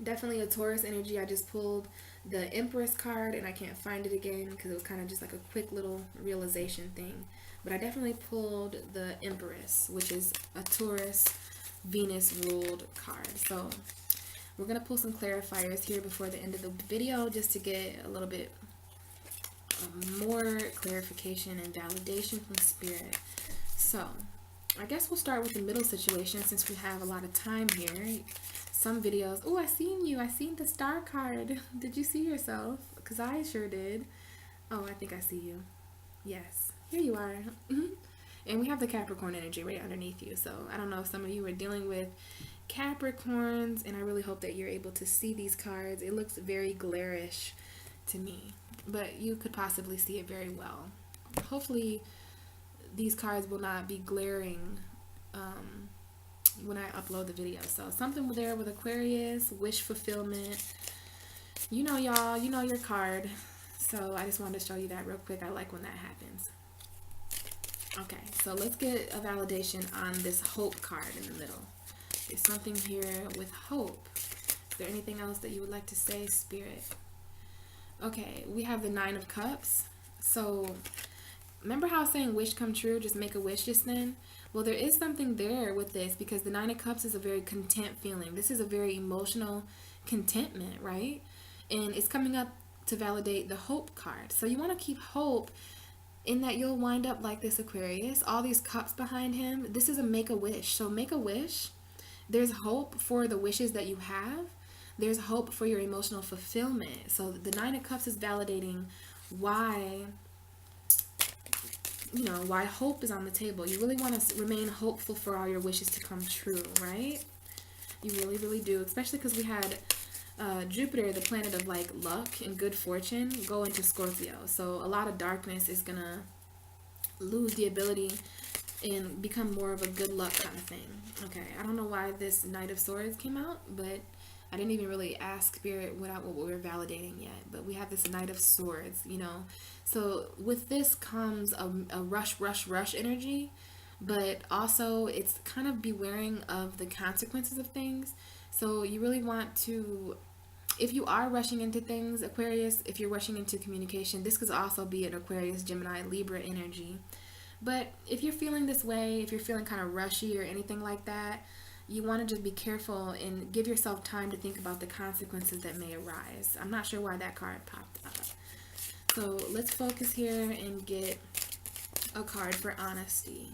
S1: Definitely a Taurus energy. I just pulled the Empress card and I can't find it again because it was kind of just like a quick little realization thing. But I definitely pulled the Empress, which is a Taurus Venus ruled card. So we're going to pull some clarifiers here before the end of the video just to get a little bit more clarification and validation from Spirit. So I guess we'll start with the middle situation since we have a lot of time here. Some videos, oh, I seen the star card. Did you see yourself? Because I sure did. Oh, I think I see you. Yes, here you are. And we have the Capricorn energy right underneath you. So I don't know if some of you are dealing with Capricorns, and I really hope that you're able to see these cards. It looks very glarish to me, but you could possibly see it very well. Hopefully these cards will not be glaring when I upload the video. So something there with Aquarius, wish fulfillment. You know, y'all, you know your card. So I just wanted to show you that real quick. I like when that happens. Okay, so let's get a validation on this hope card in the middle. There's something here with hope. Is there anything else that you would like to say, Spirit? Okay, we have the Nine of Cups. So remember how I was saying wish come true, just make a wish just then? Well, there is something there with this because the Nine of Cups is a very content feeling. This is a very emotional contentment, right? And it's coming up to validate the hope card. So you want to keep hope in that you'll wind up like this, Aquarius. All these cups behind him. This is a make a wish. So make a wish. There's hope for the wishes that you have. There's hope for your emotional fulfillment. So the Nine of Cups is validating why, you know, why hope is on the table. You really want to remain hopeful for all your wishes to come true, right? You really, really do. Especially because we had Jupiter, the planet of like luck and good fortune, go into Scorpio. So a lot of darkness is going to lose the ability and become more of a good luck kind of thing. Okay, I don't know why this Knight of Swords came out, but I didn't even really ask Spirit what we were validating yet, but we have this Knight of Swords, you know. So with this comes a rush energy, but also it's kind of bewaring of the consequences of things. So you really want to, if you are rushing into things, Aquarius, if you're rushing into communication, this could also be an Aquarius, Gemini, Libra energy. But if you're feeling this way, if you're feeling kind of rushy or anything like that, you want to just be careful and give yourself time to think about the consequences that may arise. I'm not sure why that card popped up. So let's focus here and get a card for honesty.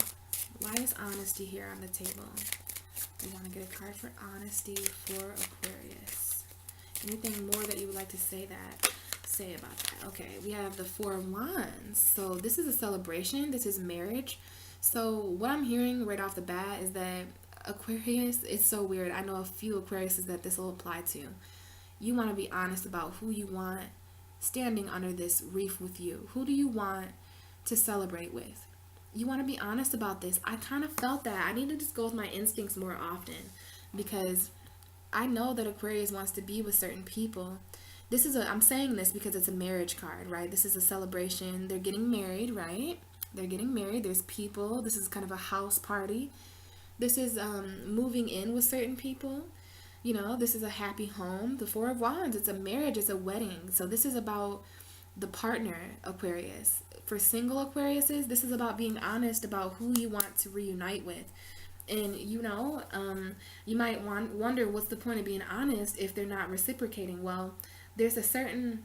S1: Why is honesty here on the table? We want to get a card for honesty for Aquarius. Anything more that you would like to say about that? Okay, we have the Four of Wands. So this is a celebration. This is marriage. So what I'm hearing right off the bat is that Aquarius, it's so weird. I know a few Aquariuses that this will apply to. You want to be honest about who you want standing under this reef with you. Who do you want to celebrate with? You want to be honest about this. I kind of felt that. I need to just go with my instincts more often, because I know that Aquarius wants to be with certain people. I'm saying this because it's a marriage card, right? This is a celebration. They're getting married, right? They're getting married. There's people. This is kind of a house party. This is moving in with certain people. You know, this is a happy home. The Four of Wands, it's a marriage, it's a wedding. So this is about the partner, Aquarius. For single Aquariuses, this is about being honest about who you want to reunite with. And, you know, you might wonder what's the point of being honest if they're not reciprocating. Well, there's a certain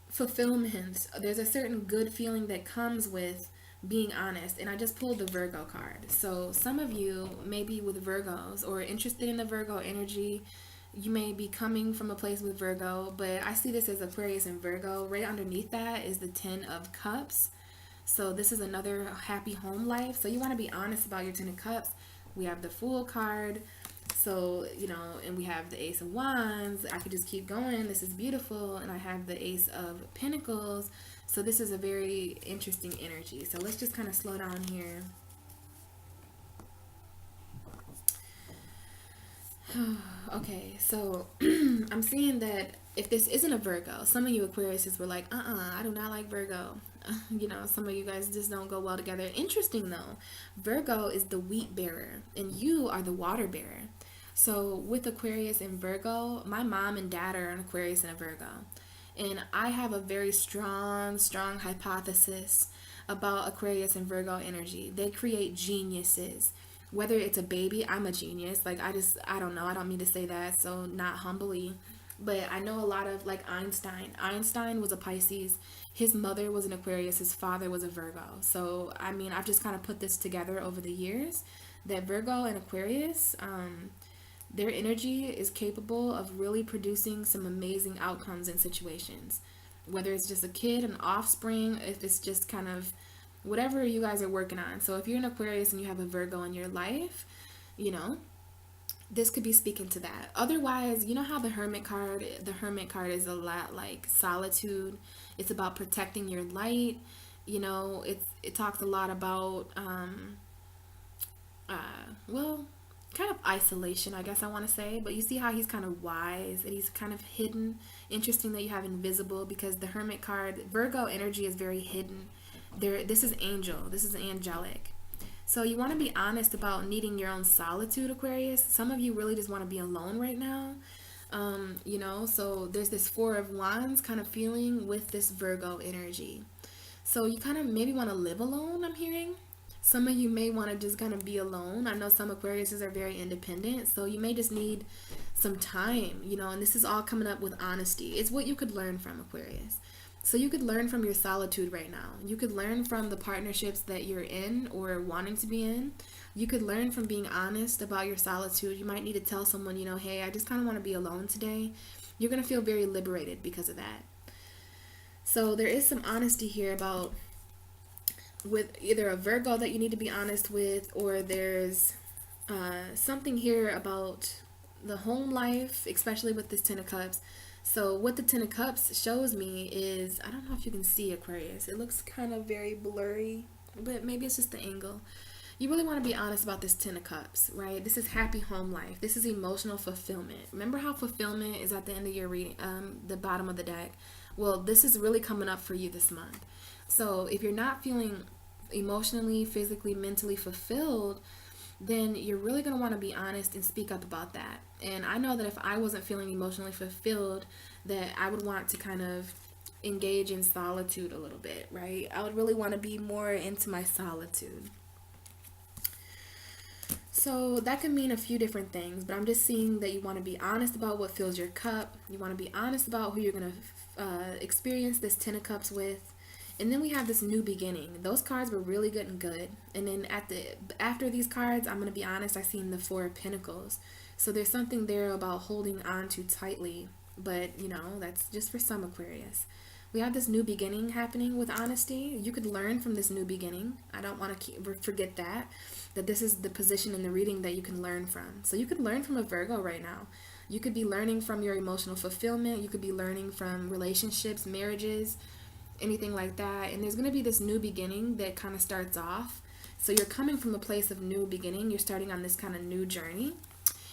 S1: fulfillment. There's a certain good feeling that comes with being honest. And I just pulled the Virgo card. So some of you may be with Virgos or interested in the Virgo energy. You may be coming from a place with Virgo, but I see this as Aquarius and Virgo. Right underneath that is the Ten of Cups. So this is another happy home life. So you want to be honest about your Ten of Cups. We have the Fool card. So, you know, and we have the Ace of Wands. I could just keep going. This is beautiful. And I have the Ace of Pentacles. So this is a very interesting energy. So let's just kind of slow down here. Okay, so I'm seeing that if this isn't a Virgo, some of you Aquariuses were like, I do not like Virgo. You know, some of you guys just don't go well together. Interesting though, Virgo is the wheat bearer and you are the water bearer. So with Aquarius and Virgo, my mom and dad are an Aquarius and a Virgo. And I have a very strong hypothesis about Aquarius and Virgo energy. They create geniuses. Whether it's a baby, I'm a genius. Like, I don't know. I don't mean to say that, so not humbly. But I know a lot of, like, Einstein. Einstein was a Pisces. His mother was an Aquarius. His father was a Virgo. So, I mean, I've just kind of put this together over the years that Virgo and Aquarius, their energy is capable of really producing some amazing outcomes in situations. Whether it's just a kid, an offspring, if it's just kind of whatever you guys are working on. So if you're an Aquarius and you have a Virgo in your life, you know, this could be speaking to that. Otherwise, you know how the Hermit card is a lot like solitude. It's about protecting your light. You know, it talks a lot about, well, kind of isolation, I guess I want to say. But you see how he's kind of wise and he's kind of hidden. Interesting that you have invisible, because the Hermit card, Virgo energy is very hidden. This is angel. This is angelic. So you want to be honest about needing your own solitude, Aquarius. Some of you really just want to be alone right now. You know, so there's this Four of Wands kind of feeling with this Virgo energy. So you kind of maybe want to live alone, I'm hearing. Some of you may want to just kind of be alone. I know some Aquariuses are very independent, so you may just need some time, you know, and this is all coming up with honesty. It's what you could learn from, Aquarius. So you could learn from your solitude right now. You could learn from the partnerships that you're in or wanting to be in. You could learn from being honest about your solitude. You might need to tell someone, you know, hey, I just kind of want to be alone today. You're going to feel very liberated because of that. So there is some honesty here about with either a Virgo that you need to be honest with, or there's something here about the home life, especially with this Ten of Cups. So what the Ten of Cups shows me is, I don't know if you can see, Aquarius. It looks kind of very blurry, but maybe it's just the angle. You really want to be honest about this Ten of Cups, right? This is happy home life. This is emotional fulfillment. Remember how fulfillment is at the end of your reading, the bottom of the deck? Well, this is really coming up for you this month. So if you're not feeling emotionally, physically, mentally fulfilled, then you're really going to want to be honest and speak up about that. And I know that if I wasn't feeling emotionally fulfilled, that I would want to kind of engage in solitude a little bit, right? I would really want to be more into my solitude. So that could mean a few different things, but I'm just seeing that you want to be honest about what fills your cup. You want to be honest about who you're going to experience this Ten of Cups with. And then we have this new beginning. Those cards were really good and good. And then after these cards, I'm going to be honest, I seen the Four of Pentacles. So there's something there about holding on too tightly. But, you know, that's just for some Aquarius. We have this new beginning happening with honesty. You could learn from this new beginning. I don't want to forget that this is the position in the reading that you can learn from. So you could learn from a Virgo right now. You could be learning from your emotional fulfillment. You could be learning from relationships, marriages, anything like that. And there's going to be this new beginning that kind of starts off. So you're coming from a place of new beginning. You're starting on this kind of new journey.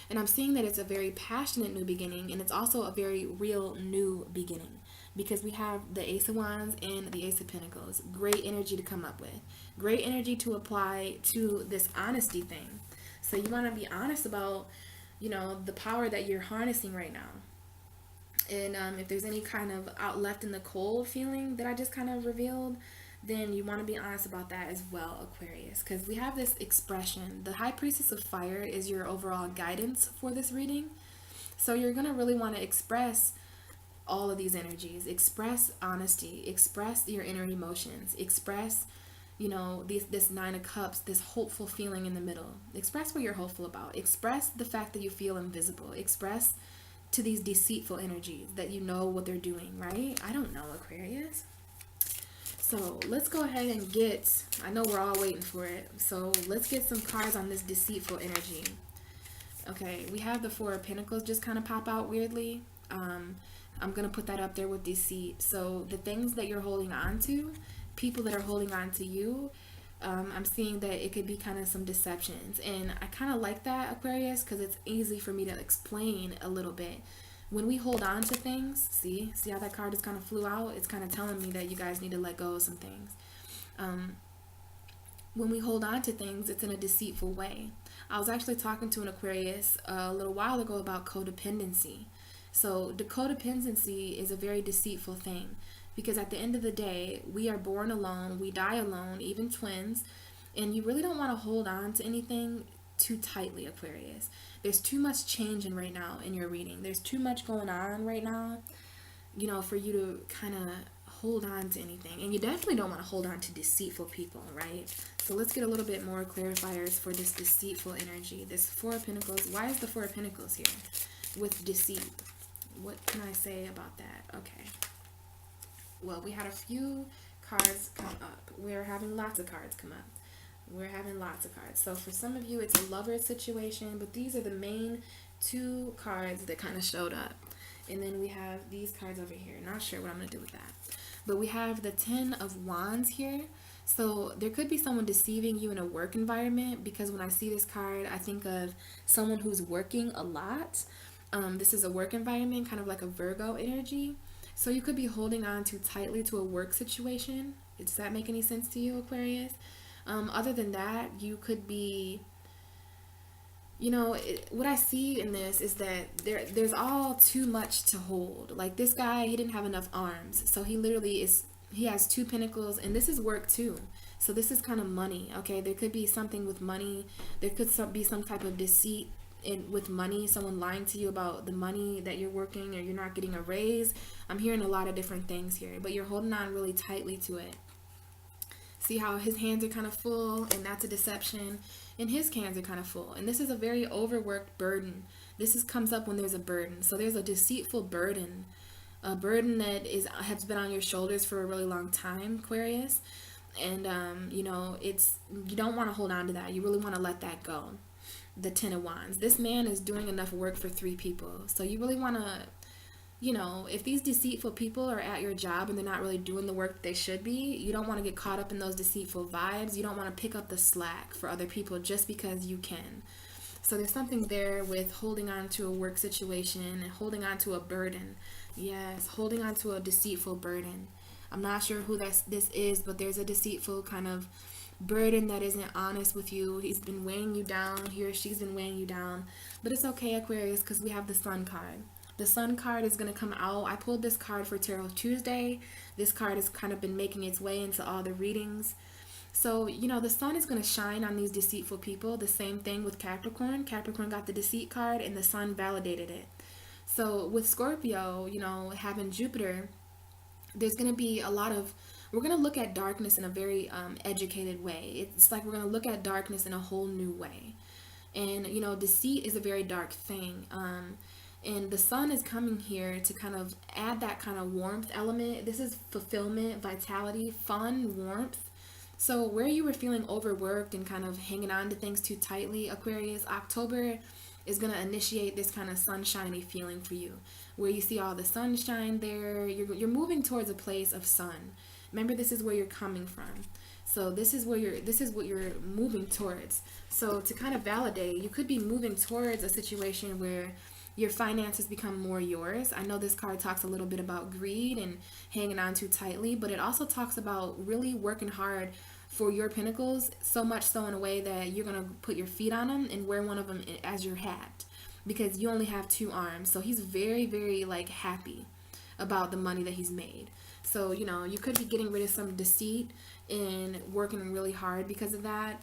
S1: And I'm seeing that it's a very passionate new beginning, and it's also a very real new beginning, because we have the Ace of Wands and the Ace of Pentacles. Great energy to come up with. Great energy to apply to this honesty thing. So you want to be honest about, you know, the power that you're harnessing right now. And if there's any kind of out left in the cold feeling that I just kind of revealed, then you want to be honest about that as well, Aquarius. Because we have this expression. The High Priestess of Fire is your overall guidance for this reading. So you're going to really want to express all of these energies. Express honesty. Express your inner emotions. Express, you know, this Nine of Cups, this hopeful feeling in the middle. Express what you're hopeful about. Express the fact that you feel invisible. Express to these deceitful energies that you know what they're doing, right? I don't know, Aquarius. So let's go ahead and get, I know we're all waiting for it, so let's get some cards on this deceitful energy. Okay, we have the Four of Pentacles just kind of pop out weirdly. I'm going to put that up there with deceit. So the things that you're holding on to, people that are holding on to you, I'm seeing that it could be kind of some deceptions. And I kind of like that, Aquarius, because it's easy for me to explain a little bit. When we hold on to things, see how that card just kind of flew out? It's kind of telling me that you guys need to let go of some things. When we hold on to things, it's in a deceitful way. I was actually talking to an Aquarius a little while ago about codependency. So the codependency is a very deceitful thing, because at the end of the day, we are born alone, we die alone, even twins, and you really don't want to hold on to anything too tightly, Aquarius. There's too much changing right now in your reading. There's too much going on right now, you know, for you to kind of hold on to anything. And you definitely don't want to hold on to deceitful people, right? So let's get a little bit more clarifiers for this deceitful energy. This Four of Pentacles. Why is the Four of Pentacles here with deceit? What can I say about that? Okay. Well, we had a few cards come up. We're having lots of cards come up. We're having lots of cards. So for some of you, it's a lover situation, but these are the main two cards that kind of showed up. And then we have these cards over here. Not sure what I'm going to do with that. But we have the Ten of Wands here. So there could be someone deceiving you in a work environment, because when I see this card, I think of someone who's working a lot. This is a work environment, kind of like a Virgo energy. So you could be holding on too tightly to a work situation. Does that make any sense to you, Aquarius? Other than that, you could be, you know, what I see in this is that there's all too much to hold. Like this guy, he didn't have enough arms. So he literally he has two pentacles, and this is work too. So this is kind of money, okay? There could be something with money. There could be some type of deceit with money, someone lying to you about the money that you're working, or you're not getting a raise. I'm hearing a lot of different things here, but you're holding on really tightly to it. See how his hands are kind of full, and that's a deception, and his hands are kind of full, and this is a very overworked burden. This comes up when there's a burden. So there's a deceitful burden, a burden that has been on your shoulders for a really long time, Aquarius, and you know, you don't want to hold on to that. You really want to let that go. The Ten of Wands. This man is doing enough work for 3 people, so you really want to, you know, if these deceitful people are at your job and they're not really doing the work that they should be, you don't want to get caught up in those deceitful vibes. You don't want to pick up the slack for other people just because you can. So there's something there with holding on to a work situation and holding on to a burden. Yes, holding on to a deceitful burden. I'm not sure who this is, but there's a deceitful kind of burden that isn't honest with you. He's been weighing you down. He or she's been weighing you down. But it's okay, Aquarius, because we have the Sun card. The Sun card is going to come out. I pulled this card for Tarot Tuesday. This card has kind of been making its way into all the readings. So, you know, the sun is going to shine on these deceitful people. The same thing with Capricorn. Capricorn got the deceit card and the sun validated it. So with Scorpio, you know, having Jupiter, there's going to be a lot of, we're going to look at darkness in a very educated way. It's like we're going to look at darkness in a whole new way. And, you know, deceit is a very dark thing. And the sun is coming here to kind of add that kind of warmth element. This is fulfillment, vitality, fun, warmth. So where you were feeling overworked and kind of hanging on to things too tightly, Aquarius, October is going to initiate this kind of sunshiny feeling for you, where you see all the sunshine there. You're moving towards a place of sun. Remember, this is where you're coming from. So this is what you're moving towards. So to kind of validate, you could be moving towards a situation where your finances become more yours. I know this card talks a little bit about greed and hanging on too tightly, but it also talks about really working hard for your pinnacles, so much so in a way that you're going to put your feet on them and wear one of them as your hat, because you only have two arms. So he's very, very like happy about the money that he's made. So, you know, you could be getting rid of some deceit and working really hard because of that,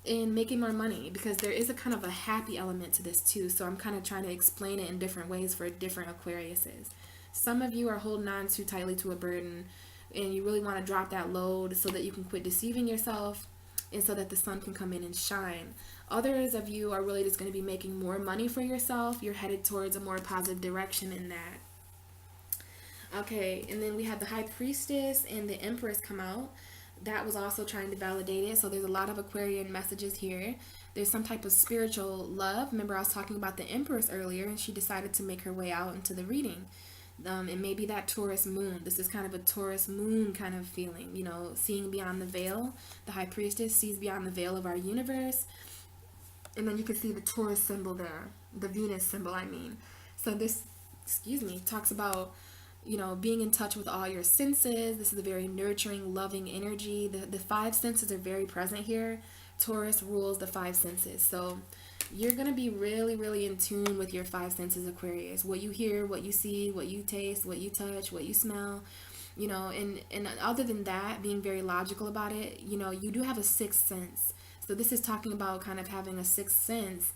S1: and making more money, because there is a kind of a happy element to this too. So I'm kind of trying to explain it in different ways for different Aquariuses. Some of you are holding on too tightly to a burden and you really want to drop that load so that you can quit deceiving yourself and so that the sun can come in and shine. Others of you are really just going to be making more money for yourself. You're headed towards a more positive direction in that. Okay, and then we have the High Priestess and the Empress come out. That was also trying to validate it. So there's a lot of Aquarian messages here. There's some type of spiritual love. Remember, I was talking about the Empress earlier, and she decided to make her way out into the reading. And maybe that Taurus moon. This is kind of a Taurus moon kind of feeling, you know, seeing beyond the veil. The High Priestess sees beyond the veil of our universe. And then you can see the Taurus symbol there, the Venus symbol, I mean. So this, talks about, you know, being in touch with all your senses. This is a very nurturing, loving energy. The five senses are very present here. Taurus rules the five senses. So you're going to be really, really in tune with your five senses, Aquarius. What you hear, what you see, what you taste, what you touch, what you smell, you know, and other than that, being very logical about it, you know, you do have a sixth sense. So this is talking about kind of having a sixth sense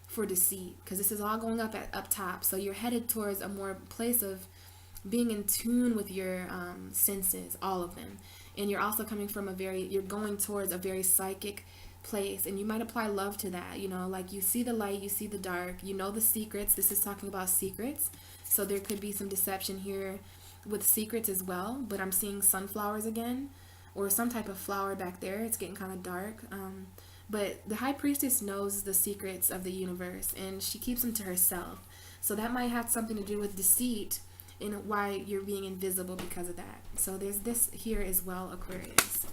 S1: for deceit, because this is all going up top. So you're headed towards a more place of being in tune with your senses, all of them. And you're also coming from you're going towards a very psychic place, and you might apply love to that, you know, like you see the light, you see the dark, you know the secrets. This is talking about secrets. So there could be some deception here with secrets as well, but I'm seeing sunflowers again, or some type of flower back there. It's getting kind of dark. But the High Priestess knows the secrets of the universe, and she keeps them to herself. So that might have something to do with deceit and why you're being invisible because of that. So there's this here as well, Aquarius.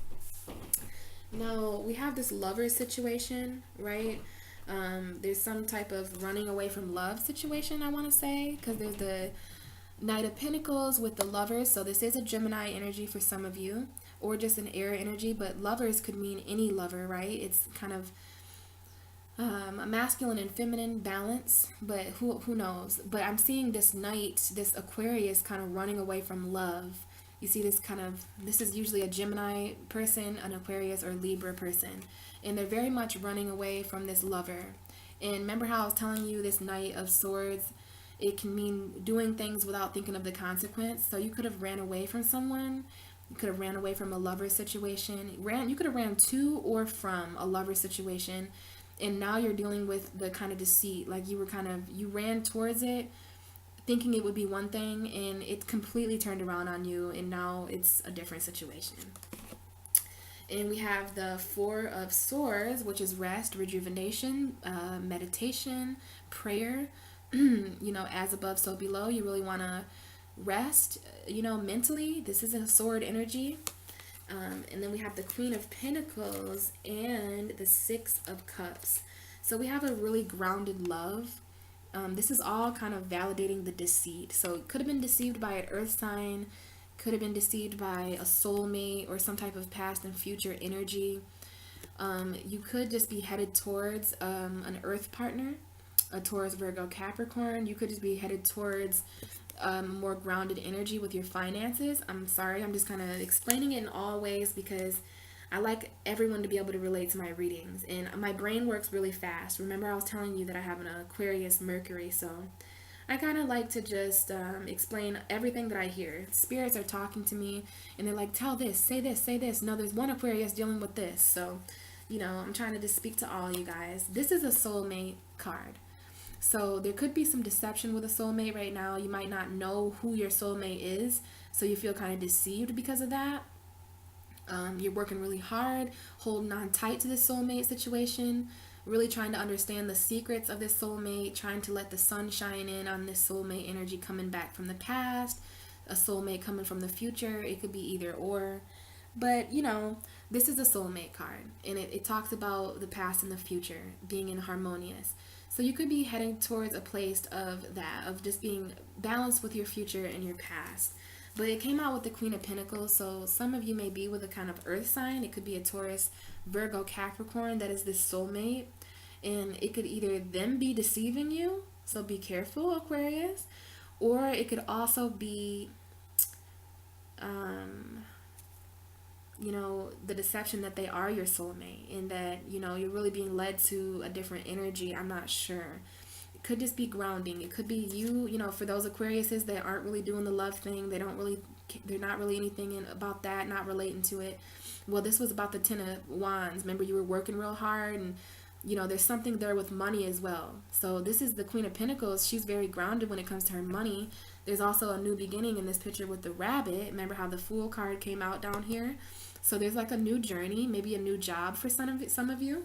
S1: Now we have this lover situation, right? There's some type of running away from love situation, I want to say, because there's the Knight of Pentacles with the lovers. So this is a Gemini energy for some of you, or just an air energy, but lovers could mean any lover, right? It's kind of a masculine and feminine balance, but who knows? But I'm seeing this Knight, this Aquarius, kind of running away from love. You see this is usually a Gemini person, an Aquarius or Libra person, and they're very much running away from this lover. And remember how I was telling you this Knight of Swords, it can mean doing things without thinking of the consequence. So you could have ran away from someone. You could have ran away from a lover situation. You could have ran to or from a lover situation. And now you're dealing with the kind of deceit. Like you ran towards it thinking it would be one thing, and it completely turned around on you, and now it's a different situation. And we have the Four of Swords, which is rest, rejuvenation, meditation, prayer. You know, as above, so below. You really want to rest, mentally. This is a sword energy. And then we have the Queen of Pentacles and the Six of Cups. So we have a really grounded love. This is all kind of validating the deceit. So it could have been deceived by an earth sign, could have been deceived by a soulmate or some type of past and future energy. You could just be headed towards an earth partner, a Taurus, Virgo, Capricorn. You could just be headed towards more grounded energy with your finances. I'm sorry, I'm just kind of explaining it in all ways because I like everyone to be able to relate to my readings, and my brain works really fast. Remember, I was telling you that I have an Aquarius Mercury, so I kind of like to just explain everything that I hear. Spirits are talking to me, and they're like, tell this, say this, say this. No, there's one Aquarius dealing with this. So, I'm trying to just speak to all you guys. This is a soulmate card. So there could be some deception with a soulmate right now. You might not know who your soulmate is, so you feel kind of deceived because of that. You're working really hard, holding on tight to this soulmate situation, really trying to understand the secrets of this soulmate, trying to let the sun shine in on this soulmate energy coming back from the past, a soulmate coming from the future. It could be either or. But, this is a soulmate card, and it talks about the past and the future being in harmonious. So you could be heading towards a place of that, of just being balanced with your future and your past. But it came out with the Queen of Pentacles, so some of you may be with a kind of earth sign. It could be a Taurus, Virgo, Capricorn that is this soulmate. And it could either them be deceiving you, so be careful, Aquarius, or it could also be, the deception that they are your soulmate and that, you're really being led to a different energy. I'm not sure. It could just be grounding. It could be you, for those Aquariuses that aren't really doing the love thing. They're not really anything about that, not relating to it. Well, this was about the Ten of Wands. Remember, you were working real hard, and, there's something there with money as well. So this is the Queen of Pentacles. She's very grounded when it comes to her money. There's also a new beginning in this picture with the rabbit. Remember how the Fool card came out down here? So there's like a new journey, maybe a new job for some of you.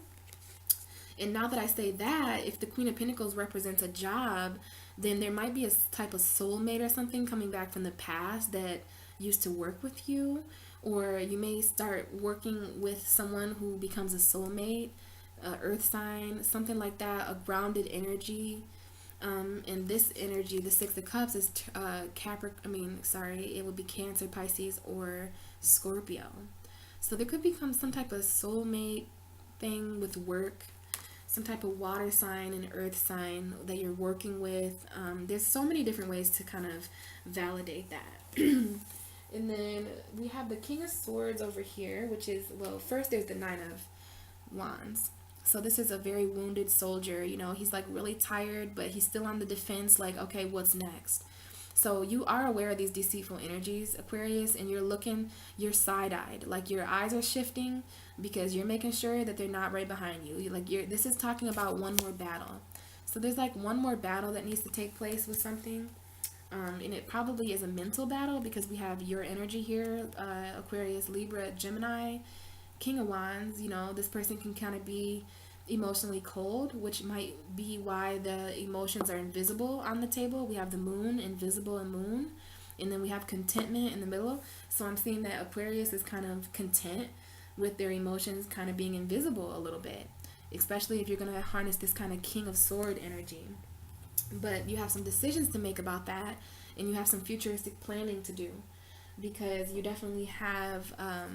S1: And now that I say that, if the Queen of Pentacles represents a job, then there might be a type of soulmate or something coming back from the past that used to work with you. Or you may start working with someone who becomes a soulmate, earth sign, something like that, a grounded energy. And this energy, the Six of Cups, is it would be Cancer, Pisces, or Scorpio. So there could become some type of soulmate thing with work, some type of water sign and earth sign that you're working with. There's so many different ways to kind of validate that. And then we have the King of Swords over here, which is, well, first there's the Nine of Wands. So this is a very wounded soldier. He's like really tired, but he's still on the defense, like, okay, what's next? So you are aware of these deceitful energies, Aquarius, and you're side-eyed. Like your eyes are shifting because you're making sure that they're not right behind you. This is talking about one more battle. So there's like one more battle that needs to take place with something. And it probably is a mental battle because we have your energy here, Aquarius, Libra, Gemini, King of Wands. This person can kind of be emotionally cold, which might be why the emotions are invisible on the table. We have the Moon, invisible and Moon, and then we have contentment in the middle. So I'm seeing that Aquarius is kind of content with their emotions kind of being invisible a little bit, especially if you're going to harness this kind of King of Sword energy. But you have some decisions to make about that, and you have some futuristic planning to do, because you definitely have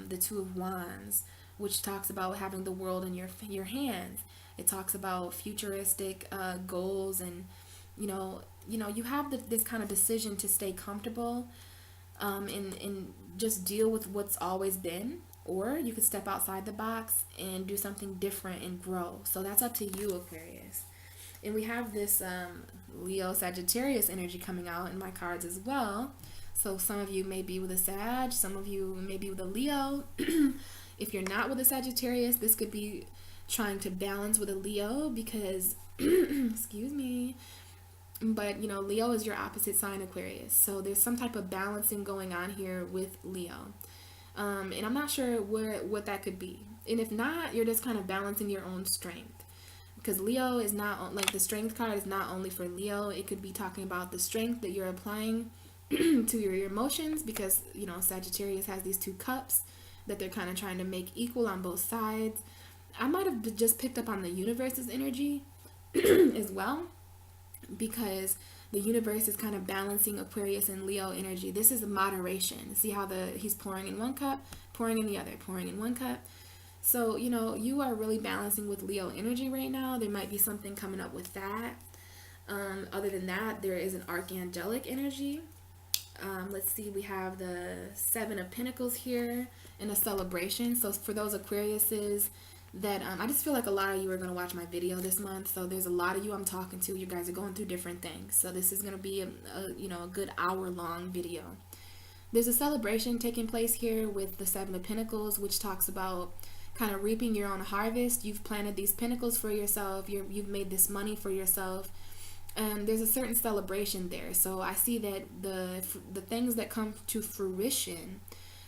S1: the Two of Wands, which talks about having the world in your hands. It talks about futuristic goals, and you have this kind of decision to stay comfortable and just deal with what's always been, or you could step outside the box and do something different and grow. So that's up to you, Aquarius. And we have this Leo Sagittarius energy coming out in my cards as well. So some of you may be with a Sag, some of you may be with a Leo. If you're not with a Sagittarius, this could be trying to balance with a Leo because, excuse me, but Leo is your opposite sign, Aquarius. So there's some type of balancing going on here with Leo. And I'm not sure what that could be. And if not, you're just kind of balancing your own strength. Because Leo is not, like the strength card is not only for Leo. It could be talking about the strength that you're applying to your emotions, because you know Sagittarius has these two cups that they're kind of trying to make equal on both sides. I might have just picked up on the universe's energy as well, because the universe is kind of balancing Aquarius and Leo energy. This is moderation. See how he's pouring in one cup, pouring in the other, pouring in one cup. So, you know, you are really balancing with Leo energy right now. There might be something coming up with that. Other than that, there is an archangelic energy. Let's see, we have the Seven of Pentacles here in a celebration. So for those Aquariuses that I just feel like a lot of you are going to watch my video this month. So there's a lot of you I'm talking to. You guys are going through different things. So this is going to be a good hour-long video. There's a celebration taking place here with the Seven of Pentacles, which talks about kind of reaping your own harvest. You've planted these pentacles for yourself. You've made this money for yourself. And there's a certain celebration there. So I see that the things that come to fruition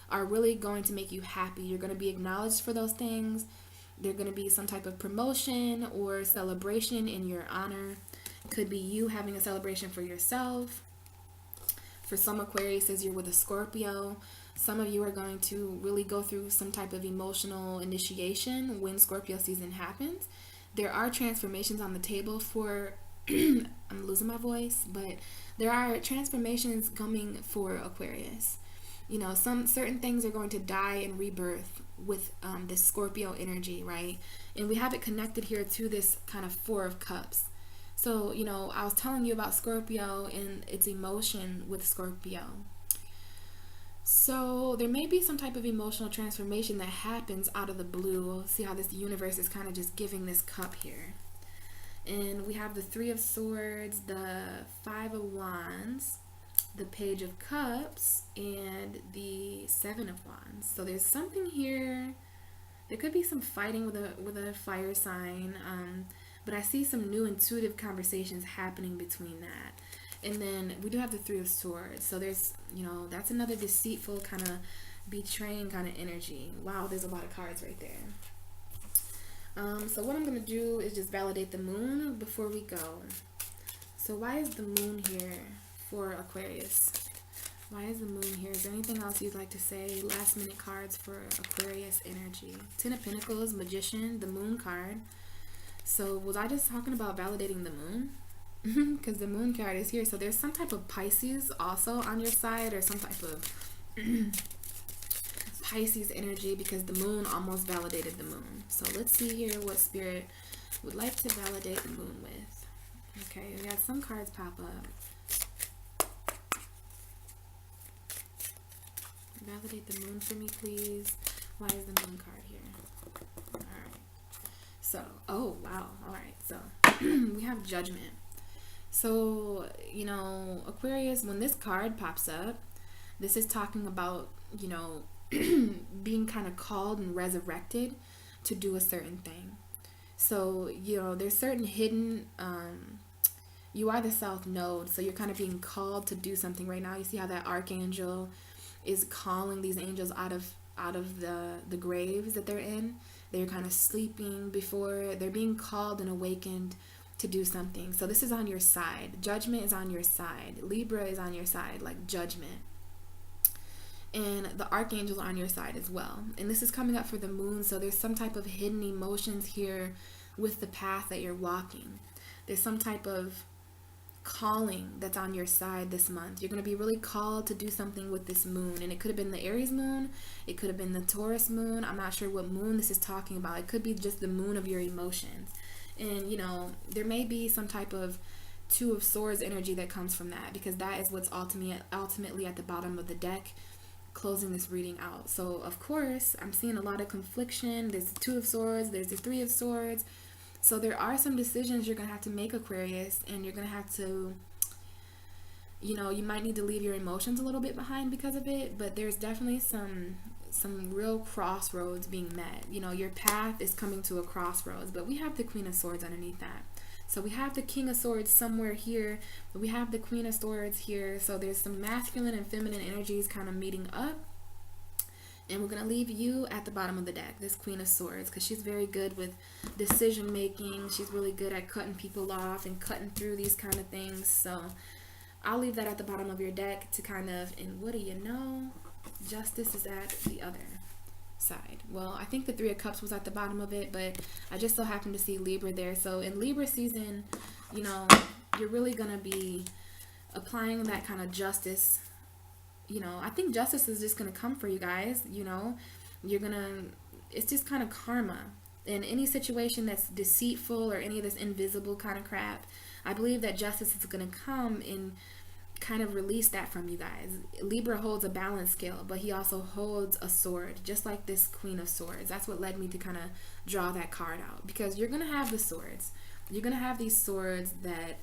S1: are really going to make you happy. You're going to be acknowledged for those things. There's going to be some type of promotion or celebration in your honor. Could be you having a celebration for yourself. For some Aquariuses, you're with a Scorpio. Some of you are going to really go through some type of emotional initiation when Scorpio season happens. There are transformations on the table for I'm losing my voice, but there are transformations coming for Aquarius. You know, some certain things are going to die and rebirth with this Scorpio energy, right? And we have it connected here to this kind of Four of Cups. So, you know, I was telling you about Scorpio and its emotion with Scorpio. So there may be some type of emotional transformation that happens out of the blue. See how this universe is kind of just giving this cup here. And we have the Three of Swords, the Five of Wands, the Page of Cups, and the Seven of Wands. So there's something here. There could be some fighting with a fire sign, but I see some new intuitive conversations happening between that. And then we do have the Three of Swords. So there's, you know, that's another deceitful kind of betraying kind of energy. Wow, there's a lot of cards right there. So what I'm going to do is just validate the moon before we go. So why is the moon here for Aquarius? Why is the moon here? Is there anything else you'd like to say? Last minute cards for Aquarius energy. Ten of Pentacles, Magician, the moon card. So was I just talking about validating the moon? Because the moon card is here. So there's some type of Pisces also on your side, or some type of Pisces energy, because the moon almost validated the moon. So let's see here what Spirit would like to validate the moon with. Okay, we got some cards pop up. Validate the moon for me, please. Why is the moon card here? Alright. So, oh, wow. Alright, so we have Judgment. So, you know, Aquarius, when this card pops up, this is talking about, you know, being kind of called and resurrected to do a certain thing. So, you know, there's certain hidden, you are the South Node, so you're kind of being called to do something right now. You see how that archangel is calling these angels out of the graves that they're in. They're kind of sleeping before they're being called and awakened to do something. So this is on your side. Judgment is on your side. Libra is on your side, like Judgment. And the archangels are on your side as well. And this is coming up for the moon, so there's some type of hidden emotions here with the path that you're walking. There's some type of calling that's on your side this month. You're going to be really called to do something with this moon. And it could have been the Aries moon. It could have been the Taurus moon. I'm not sure what moon this is talking about. It could be just the moon of your emotions. And, you know, there may be some type of Two of Swords energy that comes from that, because that is what's ultimately at the bottom of the deck, closing this reading out. So, of course, I'm seeing a lot of confliction. There's the Two of Swords. There's the Three of Swords. So there are some decisions you're going to have to make, Aquarius, and you're going to have to, you know, you might need to leave your emotions a little bit behind because of it, but there's definitely some real crossroads being met. You know, your path is coming to a crossroads, but we have the Queen of Swords underneath that. So we have the King of Swords somewhere here, but we have the Queen of Swords here. So there's some masculine and feminine energies kind of meeting up. And we're going to leave you at the bottom of the deck, this Queen of Swords, because she's very good with decision making. She's really good at cutting people off and cutting through these kind of things. So I'll leave that at the bottom of your deck to kind of, and what do you know? Justice is at the other side. Well, I think the Three of Cups was at the bottom of it, but I just so happened to see Libra there. So in Libra season, you know, you're really going to be applying that kind of justice. You know, I think justice is just going to come for you guys. You know, you're going to, it's just kind of karma. In any situation that's deceitful or any of this invisible kind of crap, I believe that justice is going to come and kind of release that from you guys. Libra holds a balance scale, but he also holds a sword, just like this Queen of Swords. That's what led me to kind of draw that card out, because you're going to have the swords. You're going to have these swords that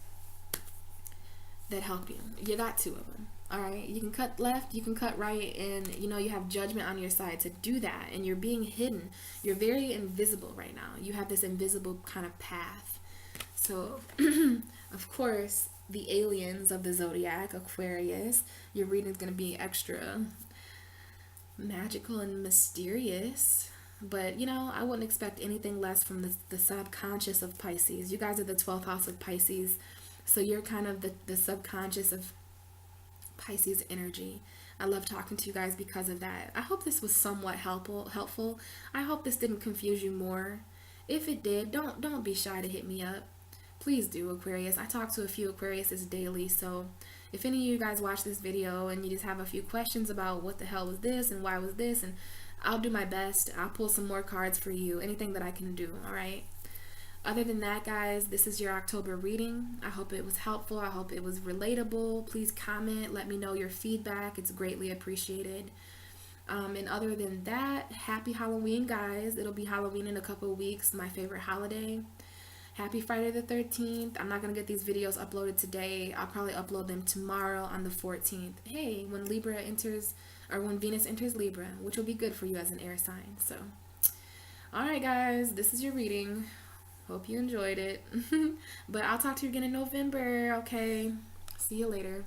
S1: help you. You got two of them. All right, you can cut left, you can cut right, and you know you have judgment on your side to do that, and you're being hidden. You're very invisible right now. You have this invisible kind of path. So, of course, the aliens of the zodiac, Aquarius, your reading is going to be extra magical and mysterious. But, you know, I wouldn't expect anything less from the subconscious of Pisces. You guys are the 12th house of Pisces, so you're kind of the subconscious of Pisces energy. I love talking to you guys because of that. I hope this was somewhat helpful. I hope this didn't confuse you more. If it did, don't be shy to hit me up. Please do, Aquarius. I talk to a few Aquariuses daily, so if any of you guys watch this video and you just have a few questions about what the hell was this and why was this, and I'll do my best. I'll pull some more cards for you, anything that I can do, all right? Other than that, guys, this is your October reading. I hope it was helpful. I hope it was relatable. Please comment. Let me know your feedback. It's greatly appreciated. And other than that, happy Halloween, guys. It'll be Halloween in a couple of weeks, my favorite holiday. Happy Friday the 13th. I'm not going to get these videos uploaded today. I'll probably upload them tomorrow on the 14th. Hey, when Libra enters, or when Venus enters Libra, which will be good for you as an air sign. So, alright guys, this is your reading. Hope you enjoyed it. But I'll talk to you again in November, okay? See you later.